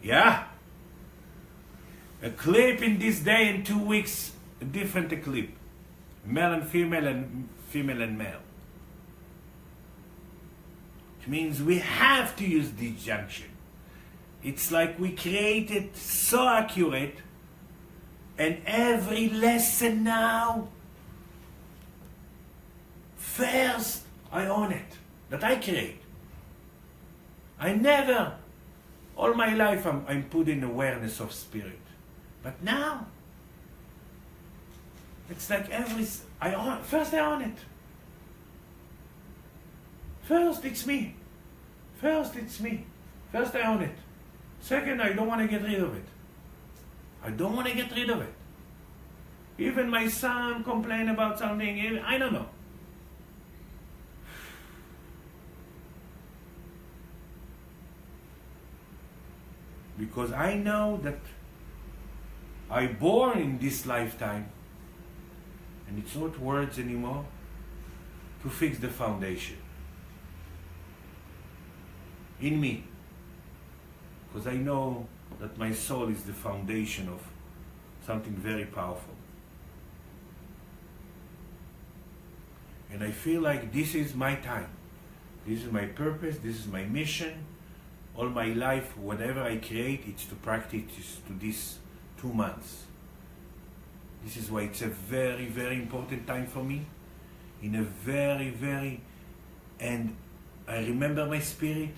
Yeah. A clip in this day, in 2 weeks, a different clip. Male and female and male. It means we have to use this junction. It's like we created so accurate, and every lesson now, first I own it, that I create. I never, all my life I'm put in awareness of spirit. But now, it's like first I own it. First it's me. First it's me. First I own it. Second, I don't want to get rid of it. I don't want to get rid of it. Even my son complain about something, I don't know. Because I know that I born in this lifetime, and it's not words anymore, to fix the foundation. In me. Because I know that my soul is the foundation of something very powerful. And I feel like this is my time. This is my purpose, this is my mission. All my life, whatever I create, it's to practice to these 2 months. This is why it's a very, very important time for me. In a very, very, and I remember my spirit.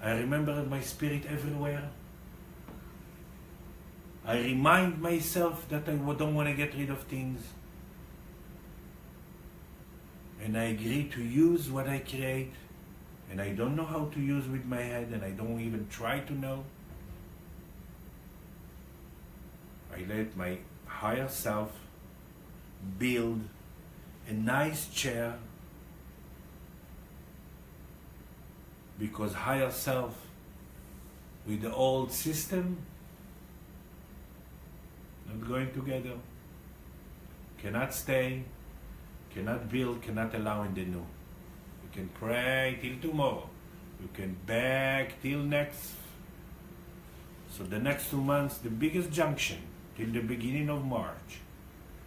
I remember my spirit everywhere. I remind myself that I don't want to get rid of things. And I agree to use what I create and I don't know how to use with my head, and I don't even try to know, I let my higher self build a nice chair, because higher self with the old system not going together, cannot stay, cannot build, cannot allow in the new. You can pray till tomorrow, you can beg till next, so the next 2 months, the biggest junction till the beginning of March,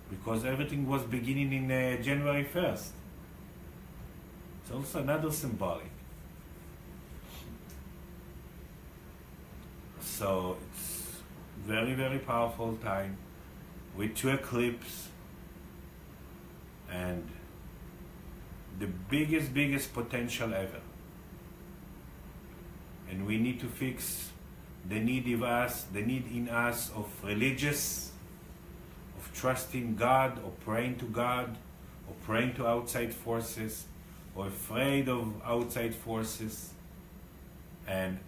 because everything was beginning in January 1st. It's also another symbolic. So it's very, very powerful time with 2 eclipses and the biggest potential ever. And we need to fix the need in us of religious, of trusting God, or praying to God, or praying to outside forces, or afraid of outside forces, and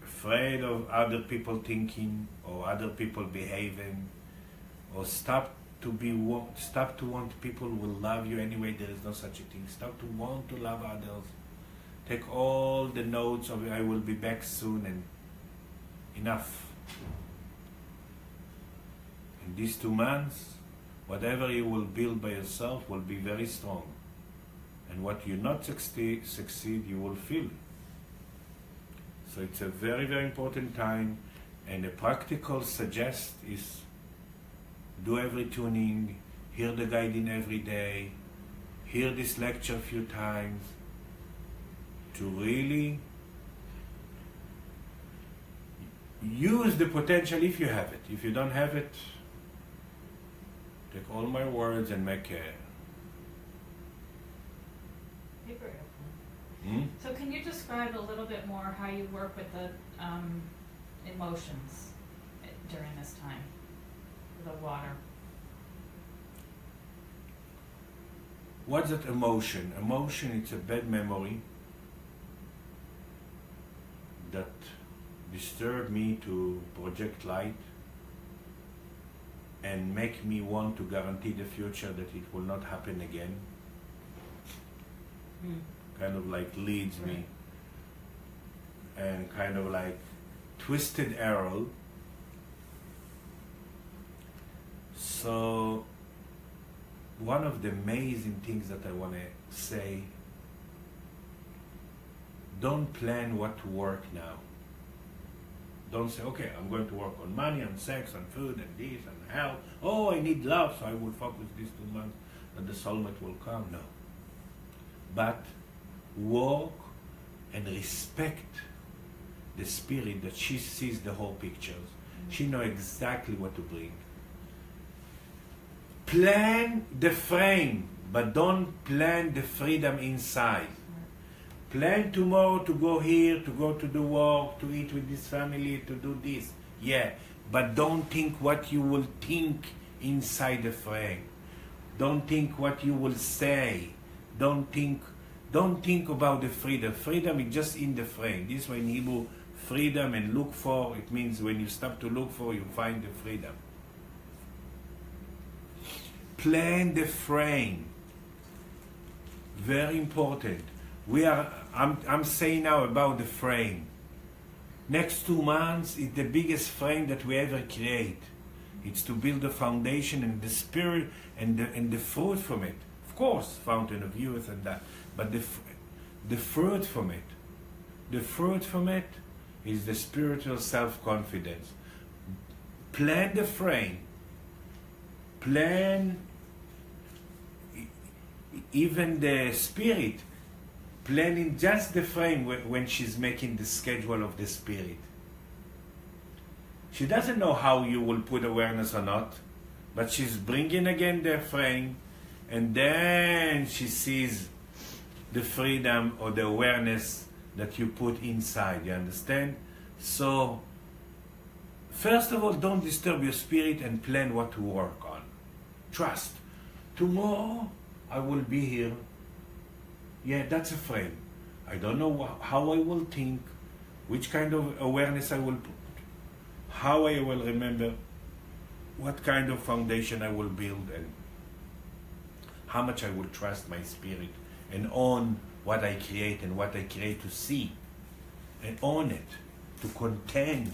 afraid of other people thinking or other people behaving, or stop to want people will love you anyway. There is no such a thing. Stop to want to love others. Take all the notes of I will be back soon and enough. In these 2 months, whatever you will build by yourself will be very strong, and what you not succeed you will feel. So it's a very, very important time, and a practical suggest is do every tuning, hear the guiding every day, hear this lecture a few times, to really use the potential if you have it. If you don't have it, take all my words and make a... So can you describe a little bit more how you work with the emotions during this time, the water? What's that emotion? Emotion, it's a bad memory that disturb me to project light and make me want to guarantee the future that it will not happen again. Kind of like leads me, and kind of like twisted arrow. So one of the amazing things that I want to say, don't plan what to work now. Don't say, okay, I'm going to work on money, on sex, on food, and this, and health. Oh, I need love, so I will focus these 2 months, and the soulmate will come. No. But walk and respect the spirit that she sees the whole pictures. She knows exactly what to bring. Plan the frame, but don't plan the freedom inside. Plan tomorrow to go here, to go to the work, to eat with this family, to do this. Yeah, but don't think what you will think inside the frame. Don't think what you will say. Don't think about the freedom. Freedom is just in the frame. This one in Hebrew, freedom and look for, it means when you stop to look for, you find the freedom. Plan the frame. Very important. I'm saying now about the frame. Next 2 months is the biggest frame that we ever create. It's to build the foundation and the spirit and the fruit from it. Of course, fountain of youth and that. But the fruit from it. The fruit from it is the spiritual self-confidence. Plan the frame. Plan even the spirit. Planning just the frame when she's making the schedule of the spirit. She doesn't know how you will put awareness or not, but she's bringing again the frame, and then she sees the freedom or the awareness that you put inside. You understand? So, first of all, don't disturb your spirit and plan what to work on. Trust. Tomorrow I will be here. Yeah, that's a frame. I don't know how I will think, which kind of awareness I will put, how I will remember, what kind of foundation I will build, and how much I will trust my spirit and own what I create and what I create to see and own it, to content.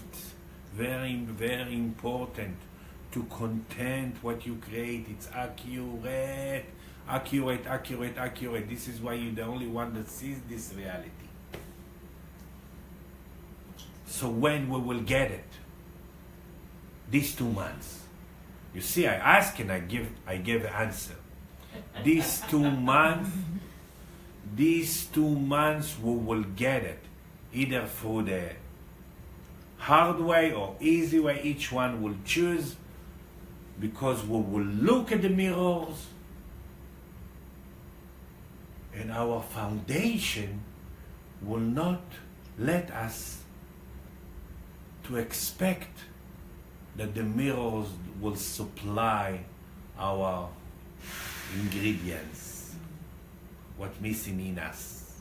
Very, very important to content what you create. It's accurate, accurate, accurate, accurate. This is why you're the only one that sees this reality. So when we will get it? These 2 months. You see, I ask and I give the answer. These 2 months, we will get it, either through the hard way or easy way. Each one will choose, because we will look at the mirrors, and our foundation will not let us to expect that the mirrors will supply our ingredients, what's missing in us.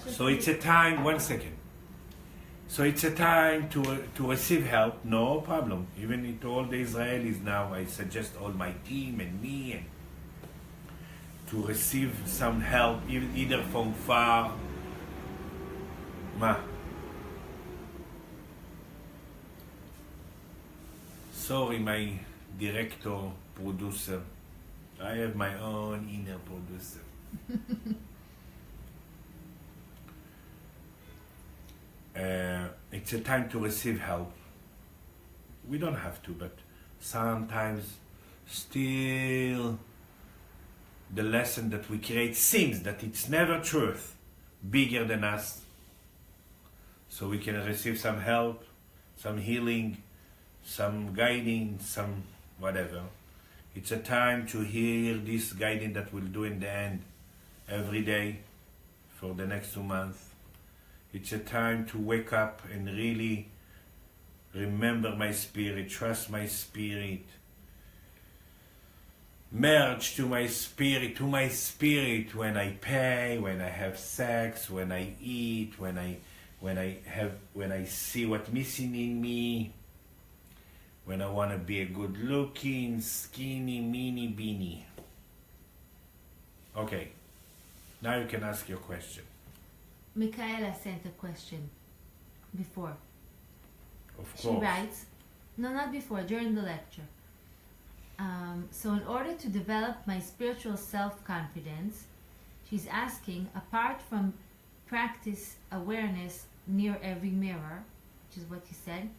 So it's a time, 1 second. So it's a time to receive help, no problem. Even to all the Israelis now, I suggest all my team and me and to receive some help, either from far. Sorry, my director, producer. I have my own inner producer. It's a time to receive help. We don't have to, but sometimes still the lesson that we create seems that it's never truth, bigger than us. So we can receive some help, some healing, some guiding, some whatever. It's a time to hear this guiding that we'll do in the end every day for the next 2 months. It's a time to wake up and really remember my spirit, trust my spirit, merge to my spirit when I pay, when I have sex, when I eat, when I see what's missing in me, when I want to be a good looking, skinny, mini, beanie. Okay, now you can ask your question. Michaela sent a question before. Of course. She writes, no, not before, during the lecture. So in order to develop my spiritual self-confidence, she's asking, apart from practice awareness near every mirror, which is what you said,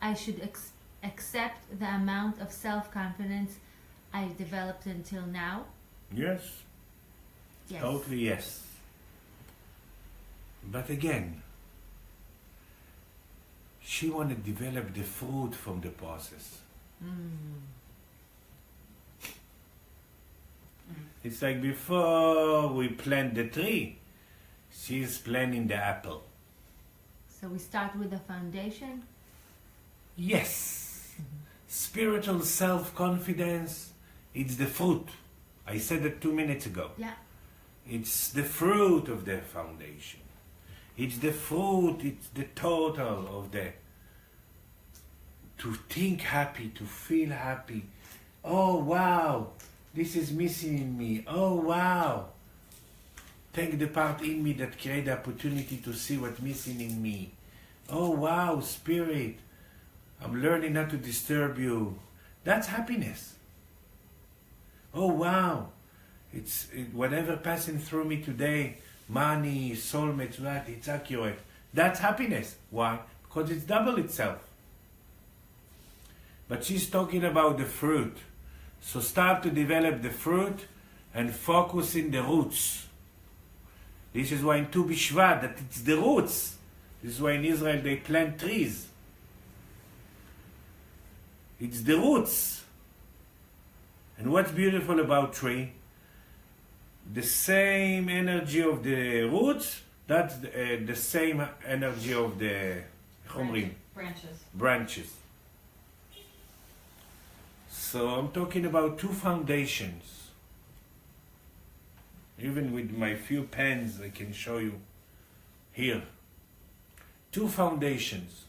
I should accept the amount of self-confidence I've developed until now? Yes. Yes. Totally yes. But again, she want to develop the fruit from the process. It's like before we plant the tree, she's planting the apple. So we start with the foundation? Yes. Spiritual self-confidence, it's the fruit. I said it 2 minutes ago. Yeah. It's the fruit of the foundation. It's the fruit, it's the total of to think happy, to feel happy. Oh wow, this is missing in me. Oh wow. Take the part in me that create the opportunity to see what's missing in me. Oh wow, spirit, I'm learning not to disturb you. That's happiness. Oh wow, whatever passing through me today, money, soulmates, that, it's accurate. That's happiness. Why? Because it's double itself. But she's talking about the fruit. So start to develop the fruit and focus in the roots. This is why in Tu B'Shvat, that it's the roots. This is why in Israel they plant trees. It's the roots. And what's beautiful about tree? The same energy of the roots, that's the same energy of the branches. So I'm talking about 2 foundations. even with my few pens, I can show you here. 2 foundations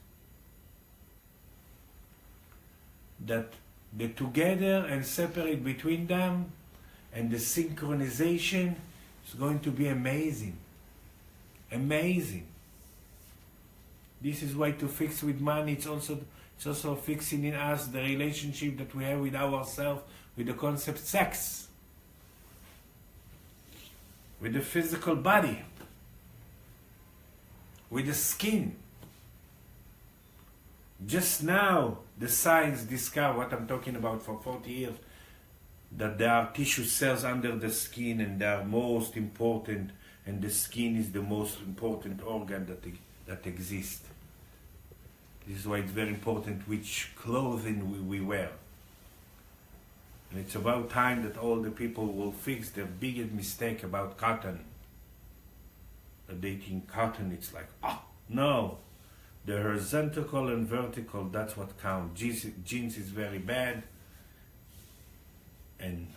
that the together and separate between them, and the synchronization is going to be amazing. Amazing. This is why to fix with money, it's also fixing in us the relationship that we have with ourselves, with the concept sex, with the physical body, with the skin. Just now, the science discovered what I'm talking about for 40 years, that there are tissue cells under the skin, and they are most important, and the skin is the most important organ that exists. This is why it's very important which clothing we wear. And it's about time that all the people will fix their biggest mistake about cotton. That they think cotton, it's like, no. The horizontal and vertical, that's what counts. Jeans is very bad. And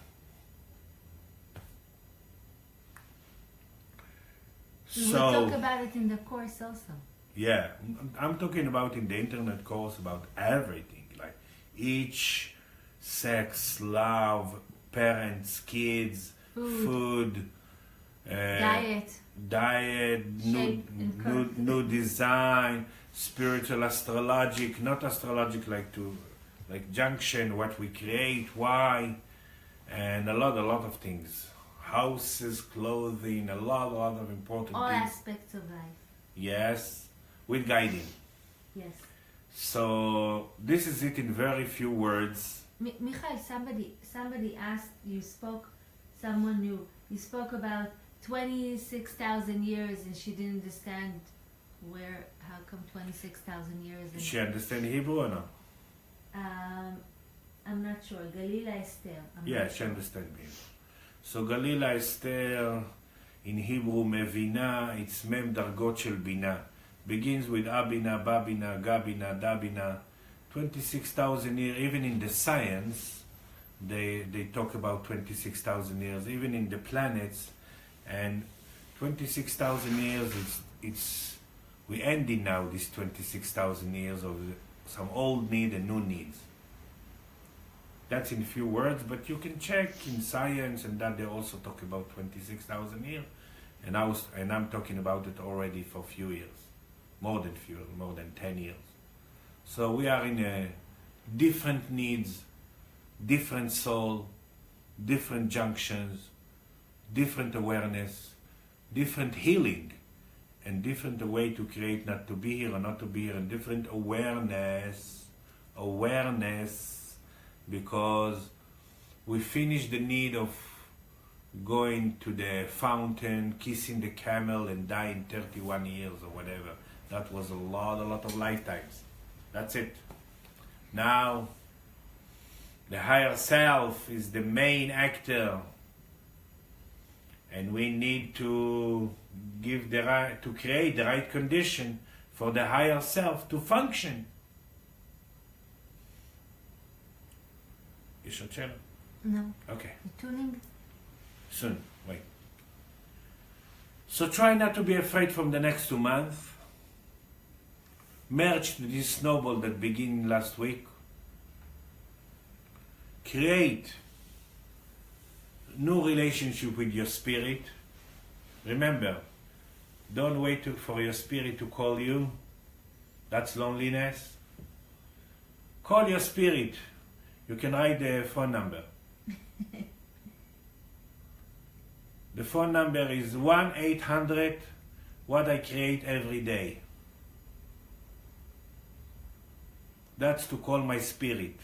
we will talk about it in the course also. Yeah, I'm talking about in the internet course about everything, like each sex, love, parents, kids, food, diet, new design, spiritual, astrologic, not astrologic like junction, what we create, why, and a lot of things. Houses, clothing, a lot of important all things. aspects of life. Yes, with guiding. Yes. So this is it in very few words. Michael, somebody asked, you spoke about 26,000 years, and she didn't understand how come 26,000 years. Does she understand Hebrew or no? I'm not sure. Galila Esther. She understands me. So Galila Esther, in Hebrew, Mevina, it's Mem Dargot Shel Bina. Begins with Abina, Babina, Gabina, Dabina. 26,000 years, even in the science, they talk about 26,000 years, even in the planets. And 26,000 years, we ending now this 26,000 years of some old need and new needs. That's in few words, but you can check in science, and that they also talk about 26,000 years. And I'm talking about it already for few years, more than 10 years. So we are in a different needs, different soul, different junctions, different awareness, different healing, and different way to create not to be here or not to be here, and different awareness, because we finished the need of going to the fountain, kissing the camel, and dying 31 years or whatever. That was a lot of lifetimes. That's it. Now, the higher self is the main actor, and we need to create the right condition for the higher self to function. You should channel? No. Okay. You're tuning? Soon. Wait. So try not to be afraid from the next 2 months. Merge to this snowball that began last week. Create new relationship with your spirit. Remember, don't wait for your spirit to call you. That's loneliness. Call your spirit. You can write the phone number. The phone number is 1-800 what I create every day. That's to call my spirit.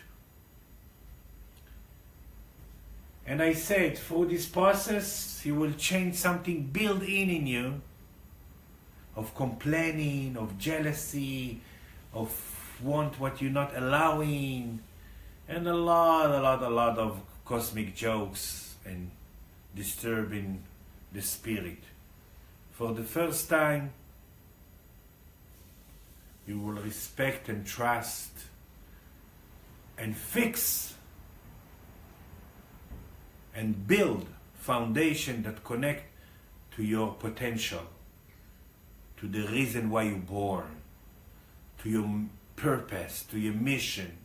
And I said, through this process, you will change something built in you of complaining, of jealousy, of want what you're not allowing, and a lot of cosmic jokes and disturbing the spirit. For the first time, you will respect and trust and fix and build foundation that connect to your potential, to the reason why you're born, to your purpose, to your mission,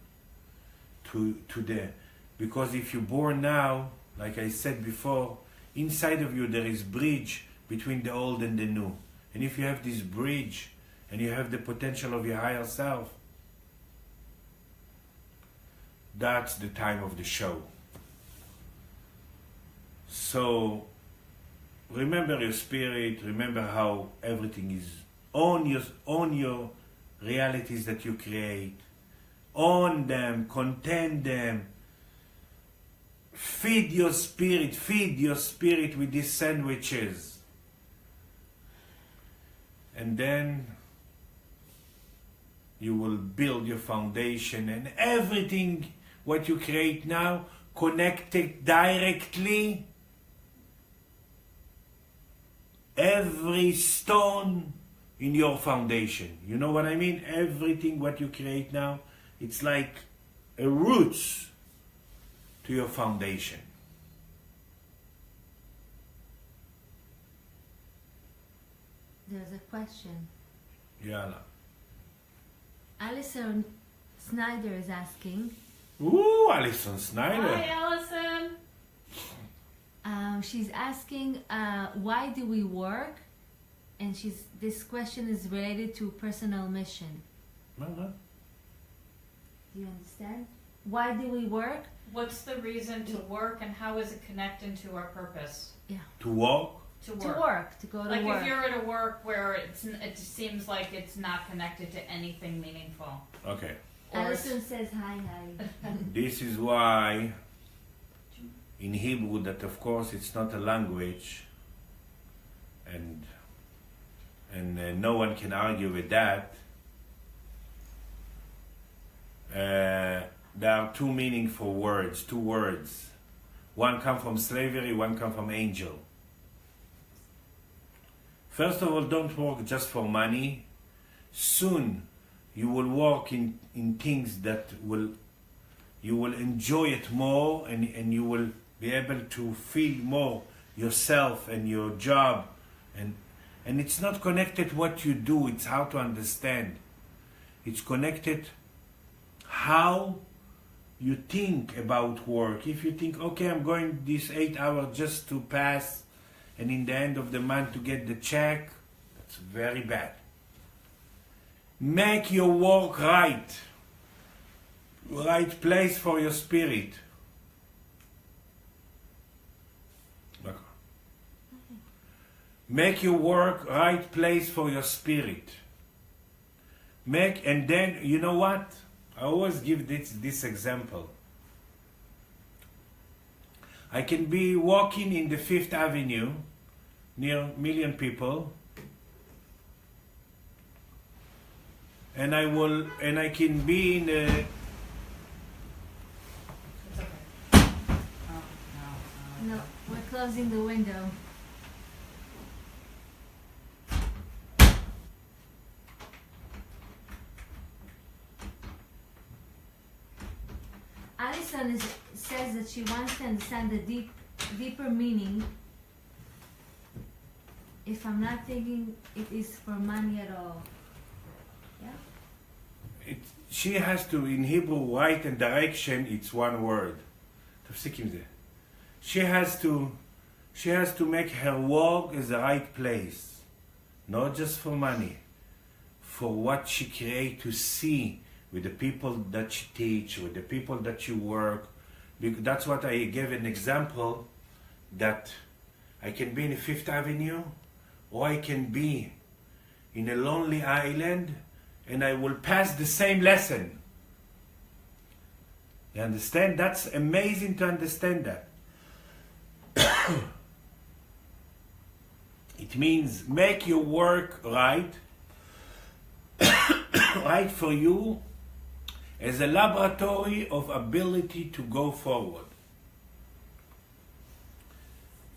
because if you're born now, like I said before, inside of you there is bridge between the old and the new. And if you have this bridge and you have the potential of your higher self, that's the time of the show. So remember your spirit, remember how everything is on your realities that you create. Own them, contain them. Feed your spirit with these sandwiches. And then you will build your foundation, and everything what you create now connected directly. Every stone in your foundation. You know what I mean? Everything what you create now, it's like a roots to your foundation. There's a question. Yalla. Alison Snyder is asking. Ooh, Alison Snyder. Hi, Allison. She's asking, why do we work? And this question is related to personal mission. Uh-huh. Do you understand? Why do we work? What's the reason to work, and how is it connected to our purpose? Yeah. To walk? To To work. work, to go to Like work. if you're at a work where it seems like it's not connected to anything meaningful. Okay. Or Alison says hi. This is why in Hebrew, that of course it's not a language, and no one can argue with that. There are two meanings for words, two words. One come from slavery, one come from angel. First of all, don't work just for money. Soon you will work in things that you will enjoy it more, and you will be able to feel more yourself and your job, and it's not connected what you do, it's how to understand. It's connected how you think about work. If you think, okay, I'm going this 8 hours just to pass, and in the end of the month to get the check, that's very bad. Make your work right place for your spirit. Make your work right place for your spirit. And then, you know what? I always give this example. I can be walking in the 5th Avenue near million people, and I can be in a It's okay. Oh, No, we're closing the window. Alison says that she wants to understand the deeper meaning. If I'm not thinking it is for money at all. Yeah? she has to, in Hebrew, right and direction, it's one word. תפסיק עם זה. She has to make her work in the right place. Not just for money. For what she create to see with the people that she teach, with the people that she work. That's what I gave an example, that I can be in the 5th Avenue, or I can be in a lonely island, and I will pass the same lesson. You understand? That's amazing to understand that. It means make your work right, right for you, as a laboratory of ability to go forward.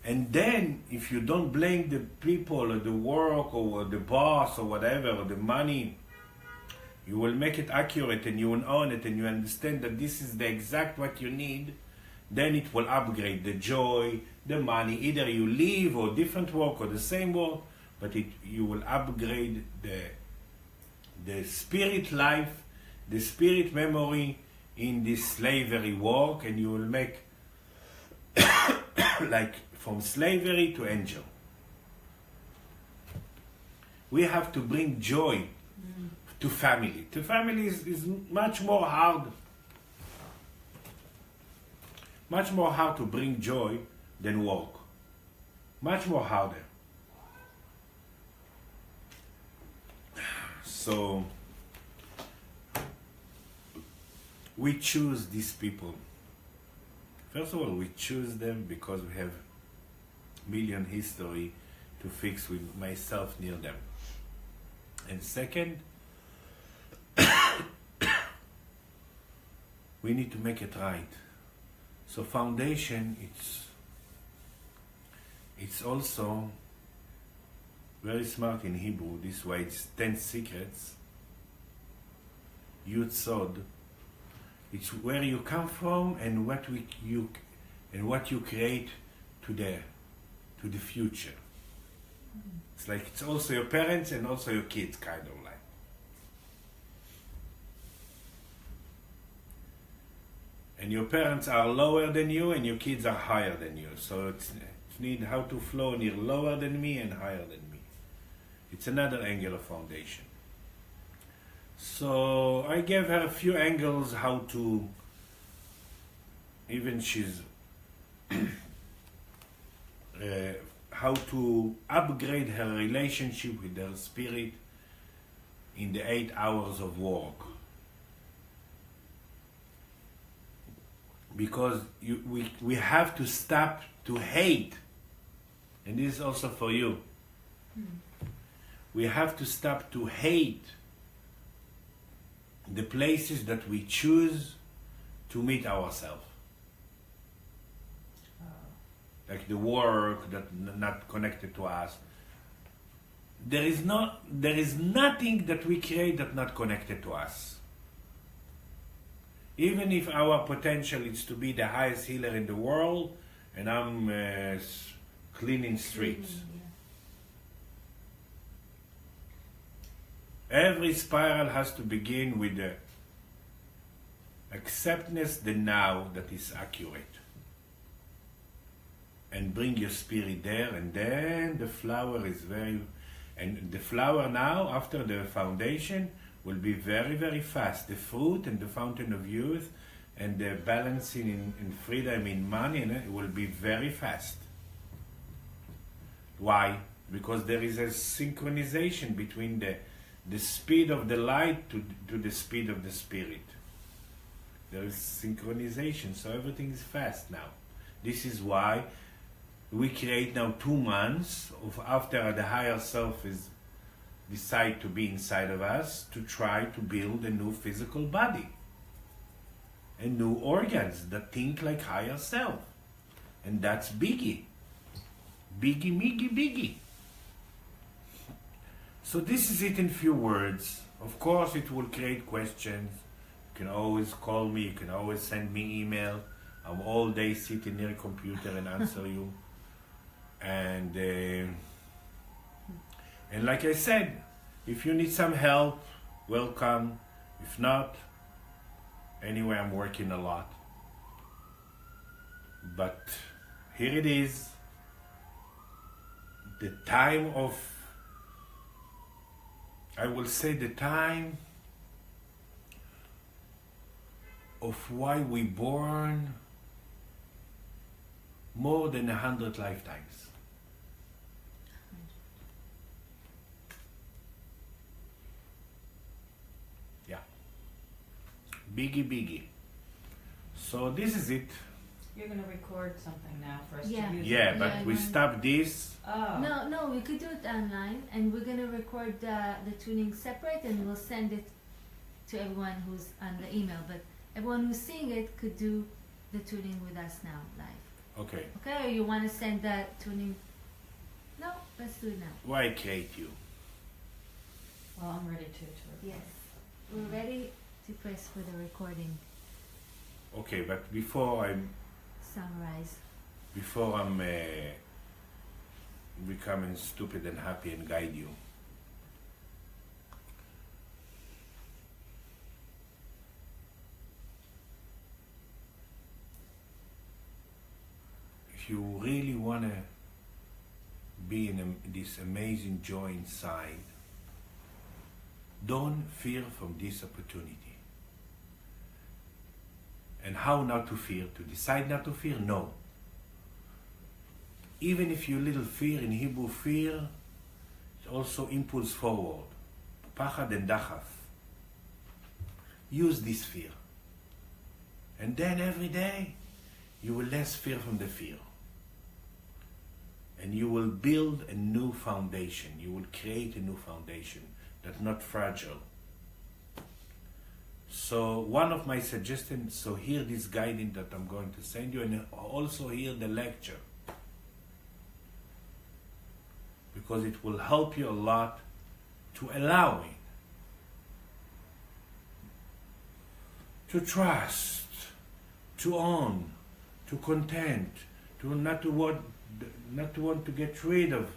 And then, if you don't blame the people or the work or the boss or whatever, or the money, you will make it accurate and you will own it and you understand that this is the exact what you need, then it will upgrade the joy, the money. Either you leave or different work or the same work, but you will upgrade the spirit life, the spirit memory in this slavery work, and you will make like from slavery to angel. We have to bring joy to family. To family is much more hard. Much more hard to bring joy than work. Much more harder. So we choose these people. First of all, we choose them because we have million history to fix with myself near them. And second, we need to make it right. So foundation, it's also very smart in Hebrew. This way, it's 10 secrets. Yud Sod. It's where you come from and what you create to the future. It's like it's also your parents and also your kids, kind of like. And your parents are lower than you and your kids are higher than you. So it's need how to flow near lower than me and higher than me. It's another angle of foundation. So I gave her a few angles how to, even she's, how to upgrade her relationship with her spirit in the 8 hours of work. Because we have to stop to hate. And this is also for you. We have to stop to hate the places that we choose to meet ourselves. Like the work that not connected to us. There is nothing that we create that not connected to us. Even if our potential is to be the highest healer in the world, and I'm cleaning streets. Every spiral has to begin with the acceptance, the now that is accurate. And bring your spirit there, and then the flower is and the flower now, after the foundation, will be very, very fast. The fruit and the fountain of youth and the balancing in freedom, in money, it will be very fast. Why? Because there is a synchronization between the speed of the light to the speed of the spirit. There is synchronization, so everything is fast now. This is why we create now 2 months of after the higher self is decide to be inside of us to try to build a new physical body and new organs that think like higher self. And that's biggie. Biggie, miggy, biggie. So this is it in few words. Of course it will create questions. You can always call me, you can always send me email. I'm all day sitting near a computer and answer you. And like I said, if you need some help, welcome. If not, anyway, I'm working a lot. But here it is. The time of, I will say the time of why we born more than 100 lifetimes. Yeah. Biggie, biggie. So this is it. You're going to record something now for us Yeah. to use. Yeah, but we stop this. Oh. No, we could do it online, and we're gonna record the tuning separate, and we'll send it to everyone who's on the email. But everyone who's seeing it could do the tuning with us now live. Okay. Okay, or you want to send that tuning? No, let's do it now. Why create you? Well, I'm ready to record. Yes, we're ready to press for the recording. Okay, but before I Summarize. before I'm becoming stupid and happy and guide you. If you really want to be in this amazing joy inside, don't fear from this opportunity. And how not to fear? To decide not to fear? No. Even if you little fear, in Hebrew fear, it's also impulse forward. Pachad and dachaf. Use this fear. And then every day, you will less fear from the fear. And you will build a new foundation. You will create a new foundation that's not fragile. So one of my suggestions, so hear this guiding that I'm going to send you, and also hear the lecture. Because it will help you a lot to allow it, to trust, to own, to content, to not to want to get rid of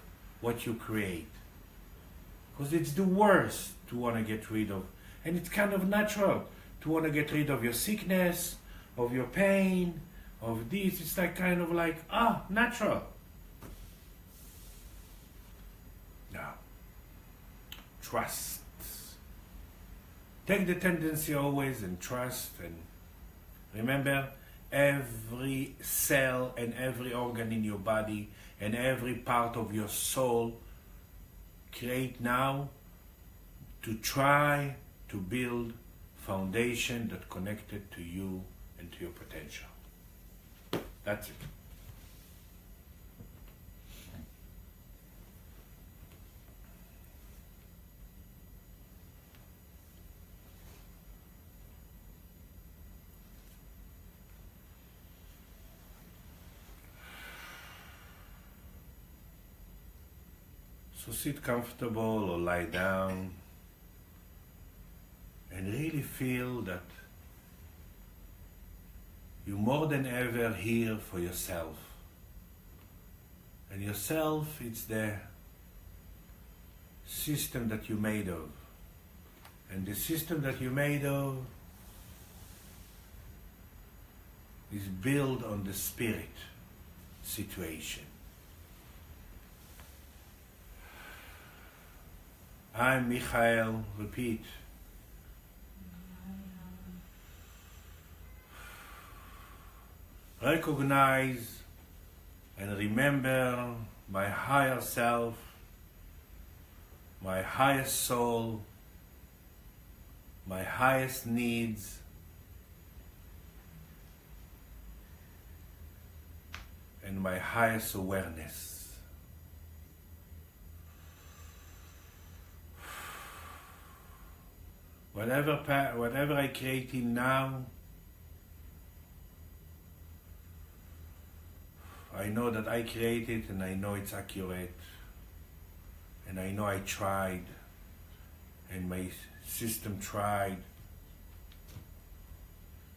what you create. Because it's the worst to want to get rid of. And it's kind of natural to want to get rid of your sickness, of your pain, of this. It's like kind of like, natural. Now, trust. Take the tendency always and trust, and remember, every cell and every organ in your body and every part of your soul create now to try to build foundation that connected to you and to your potential. That's it. So sit comfortable or lie down and really feel that you're more than ever here for yourself. And yourself, it's the system that you're made of. And the system that you're made of is built on the spirit situation. I'm Michael, repeat. Recognize and remember my higher self, my highest soul, my highest needs, and my highest awareness. Whatever I create in now, I know that I created and I know it's accurate, and I know I tried and my system tried.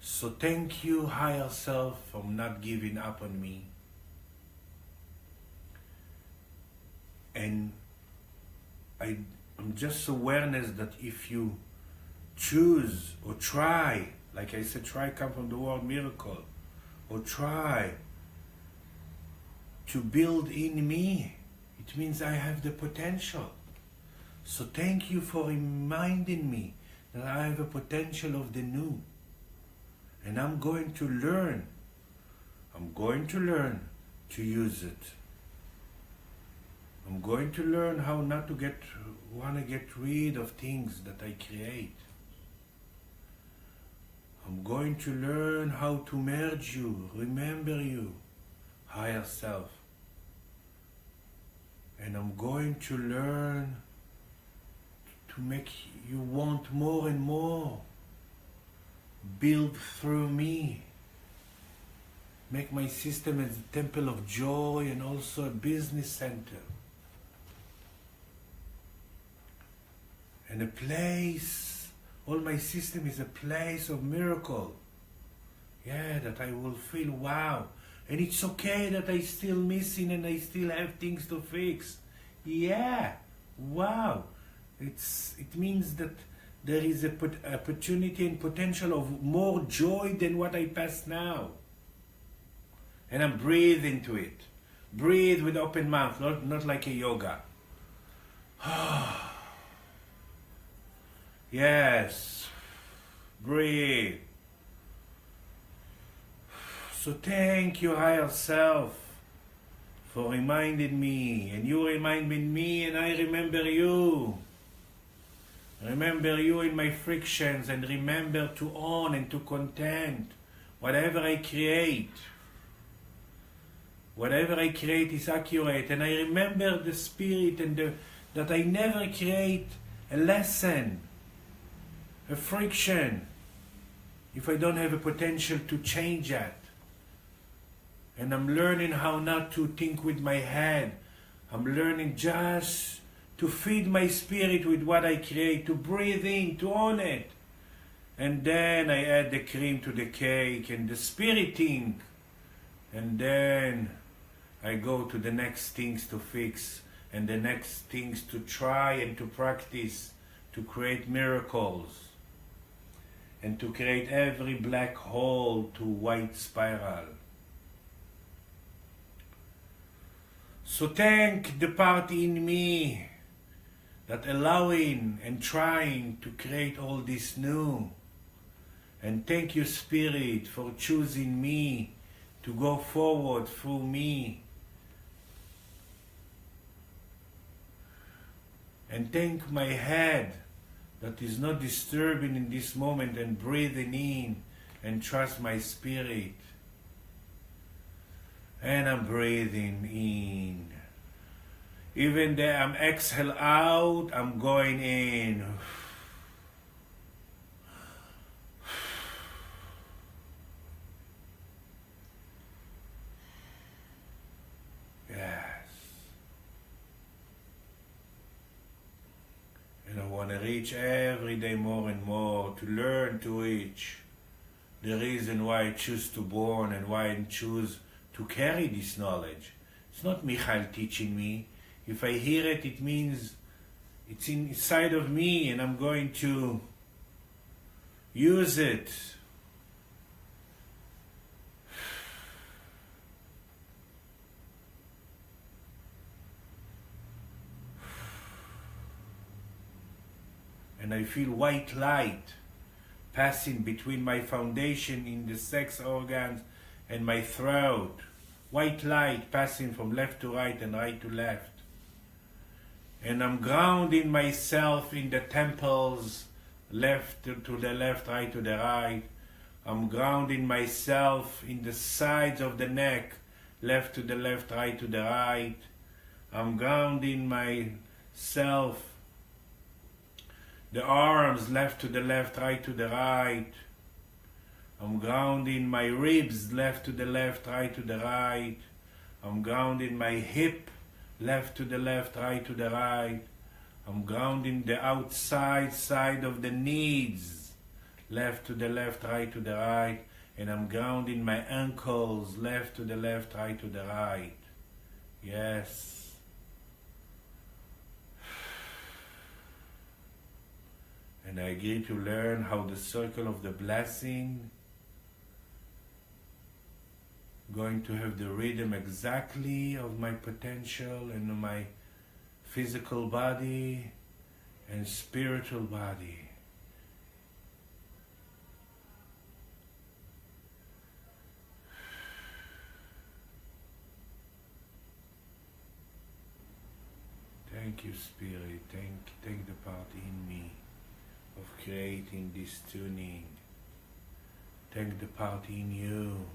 So thank you, higher self, for not giving up on me. And I'm just awareness that if you choose or try, like I said, try come from the word miracle, or try to build in me, it means I have the potential. So thank you for reminding me that I have a potential of the new. And I'm going to learn to use it. I'm going to learn how not to want to get rid of things that I create. I'm going to learn how to merge you, remember you, higher self. And I'm going to learn to make you want more and more. Build through me. Make my system as a temple of joy and also a business center. And a place, all my system is a place of miracle. Yeah, that I will feel, wow, And it's okay that I still missing and I still have things to fix. Yeah, wow. It means that there is a opportunity and potential of more joy than what I pass now. And I'm breathe into it. Breathe with open mouth, not like a yoga. Yes. Breathe. So thank you, higher self, for reminding me, and you reminded me, and I remember you. Remember you in my frictions, and remember to own and to content whatever I create. Whatever I create is accurate, and I remember the spirit and that I never create a lesson, a friction, if I don't have a potential to change that. And I'm learning how not to think with my head. I'm learning just to feed my spirit with what I create, to breathe in, to own it. And then I add the cream to the cake and the spirit thing. And then I go to the next things to fix and the next things to try and to practice to create miracles and to create every black hole to white spiral. So thank the part in me that allowing and trying to create all this new. And thank you, Spirit, for choosing me to go forward through me. And thank my head that is not disturbing in this moment and breathing in and trust my spirit. And I'm breathing in. Even though I'm exhale out, I'm going in. Yes. And I want to reach every day more and more, to learn to reach the reason why I choose to born and why I choose to carry this knowledge. It's not Michael teaching me. If I hear it, it means it's inside of me and I'm going to use it. And I feel white light passing between my foundation in the sex organs and my throat. White light passing from left to right and right to left. And I'm grounding myself in the temples, left to the left, right to the right. I'm grounding myself in the sides of the neck, left to the left, right to the right. I'm grounding myself, the arms, left to the left, right to the right. I'm grounding my ribs, left to the left, right to the right. I'm grounding my hip, left to the left, right to the right. I'm grounding the outside side of the knees, left to the left, right to the right. And I'm grounding my ankles, left to the left, right to the right. Yes. And I agree to learn how the circle of the blessing going to have the rhythm exactly of my potential and my physical body and spiritual body. Thank you, Spirit. Thank the part in me of creating this tuning. Thank the part in you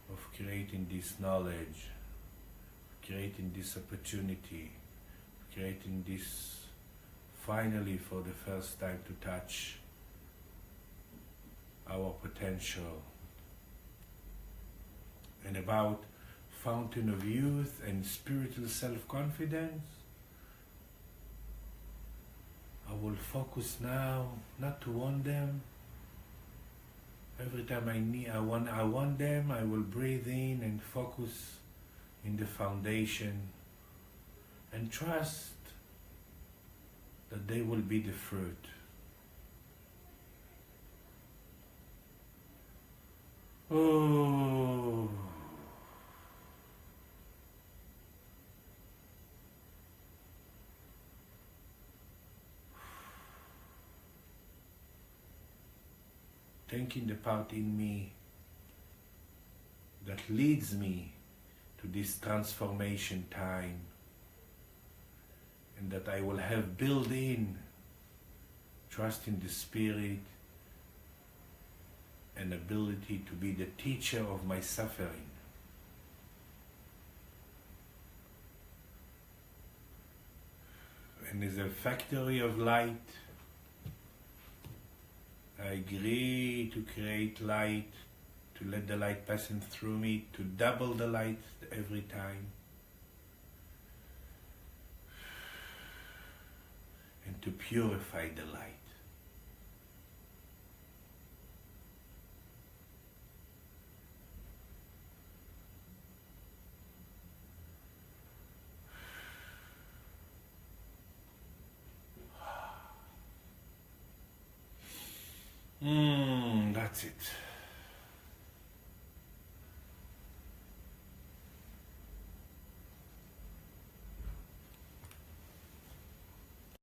of creating this knowledge, creating this opportunity, creating this finally for the first time to touch our potential. And about fountain of youth and spiritual self-confidence, I will focus now not to want them, Every time I want them, I will breathe in and focus in the foundation and trust that they will be the fruit. Oh. Thanking the part in me that leads me to this transformation time, and that I will have built in trust in the Spirit and ability to be the teacher of my suffering. And as a factory of light, I agree to create light, to let the light passing through me, to double the light every time, and to purify the light. That's it.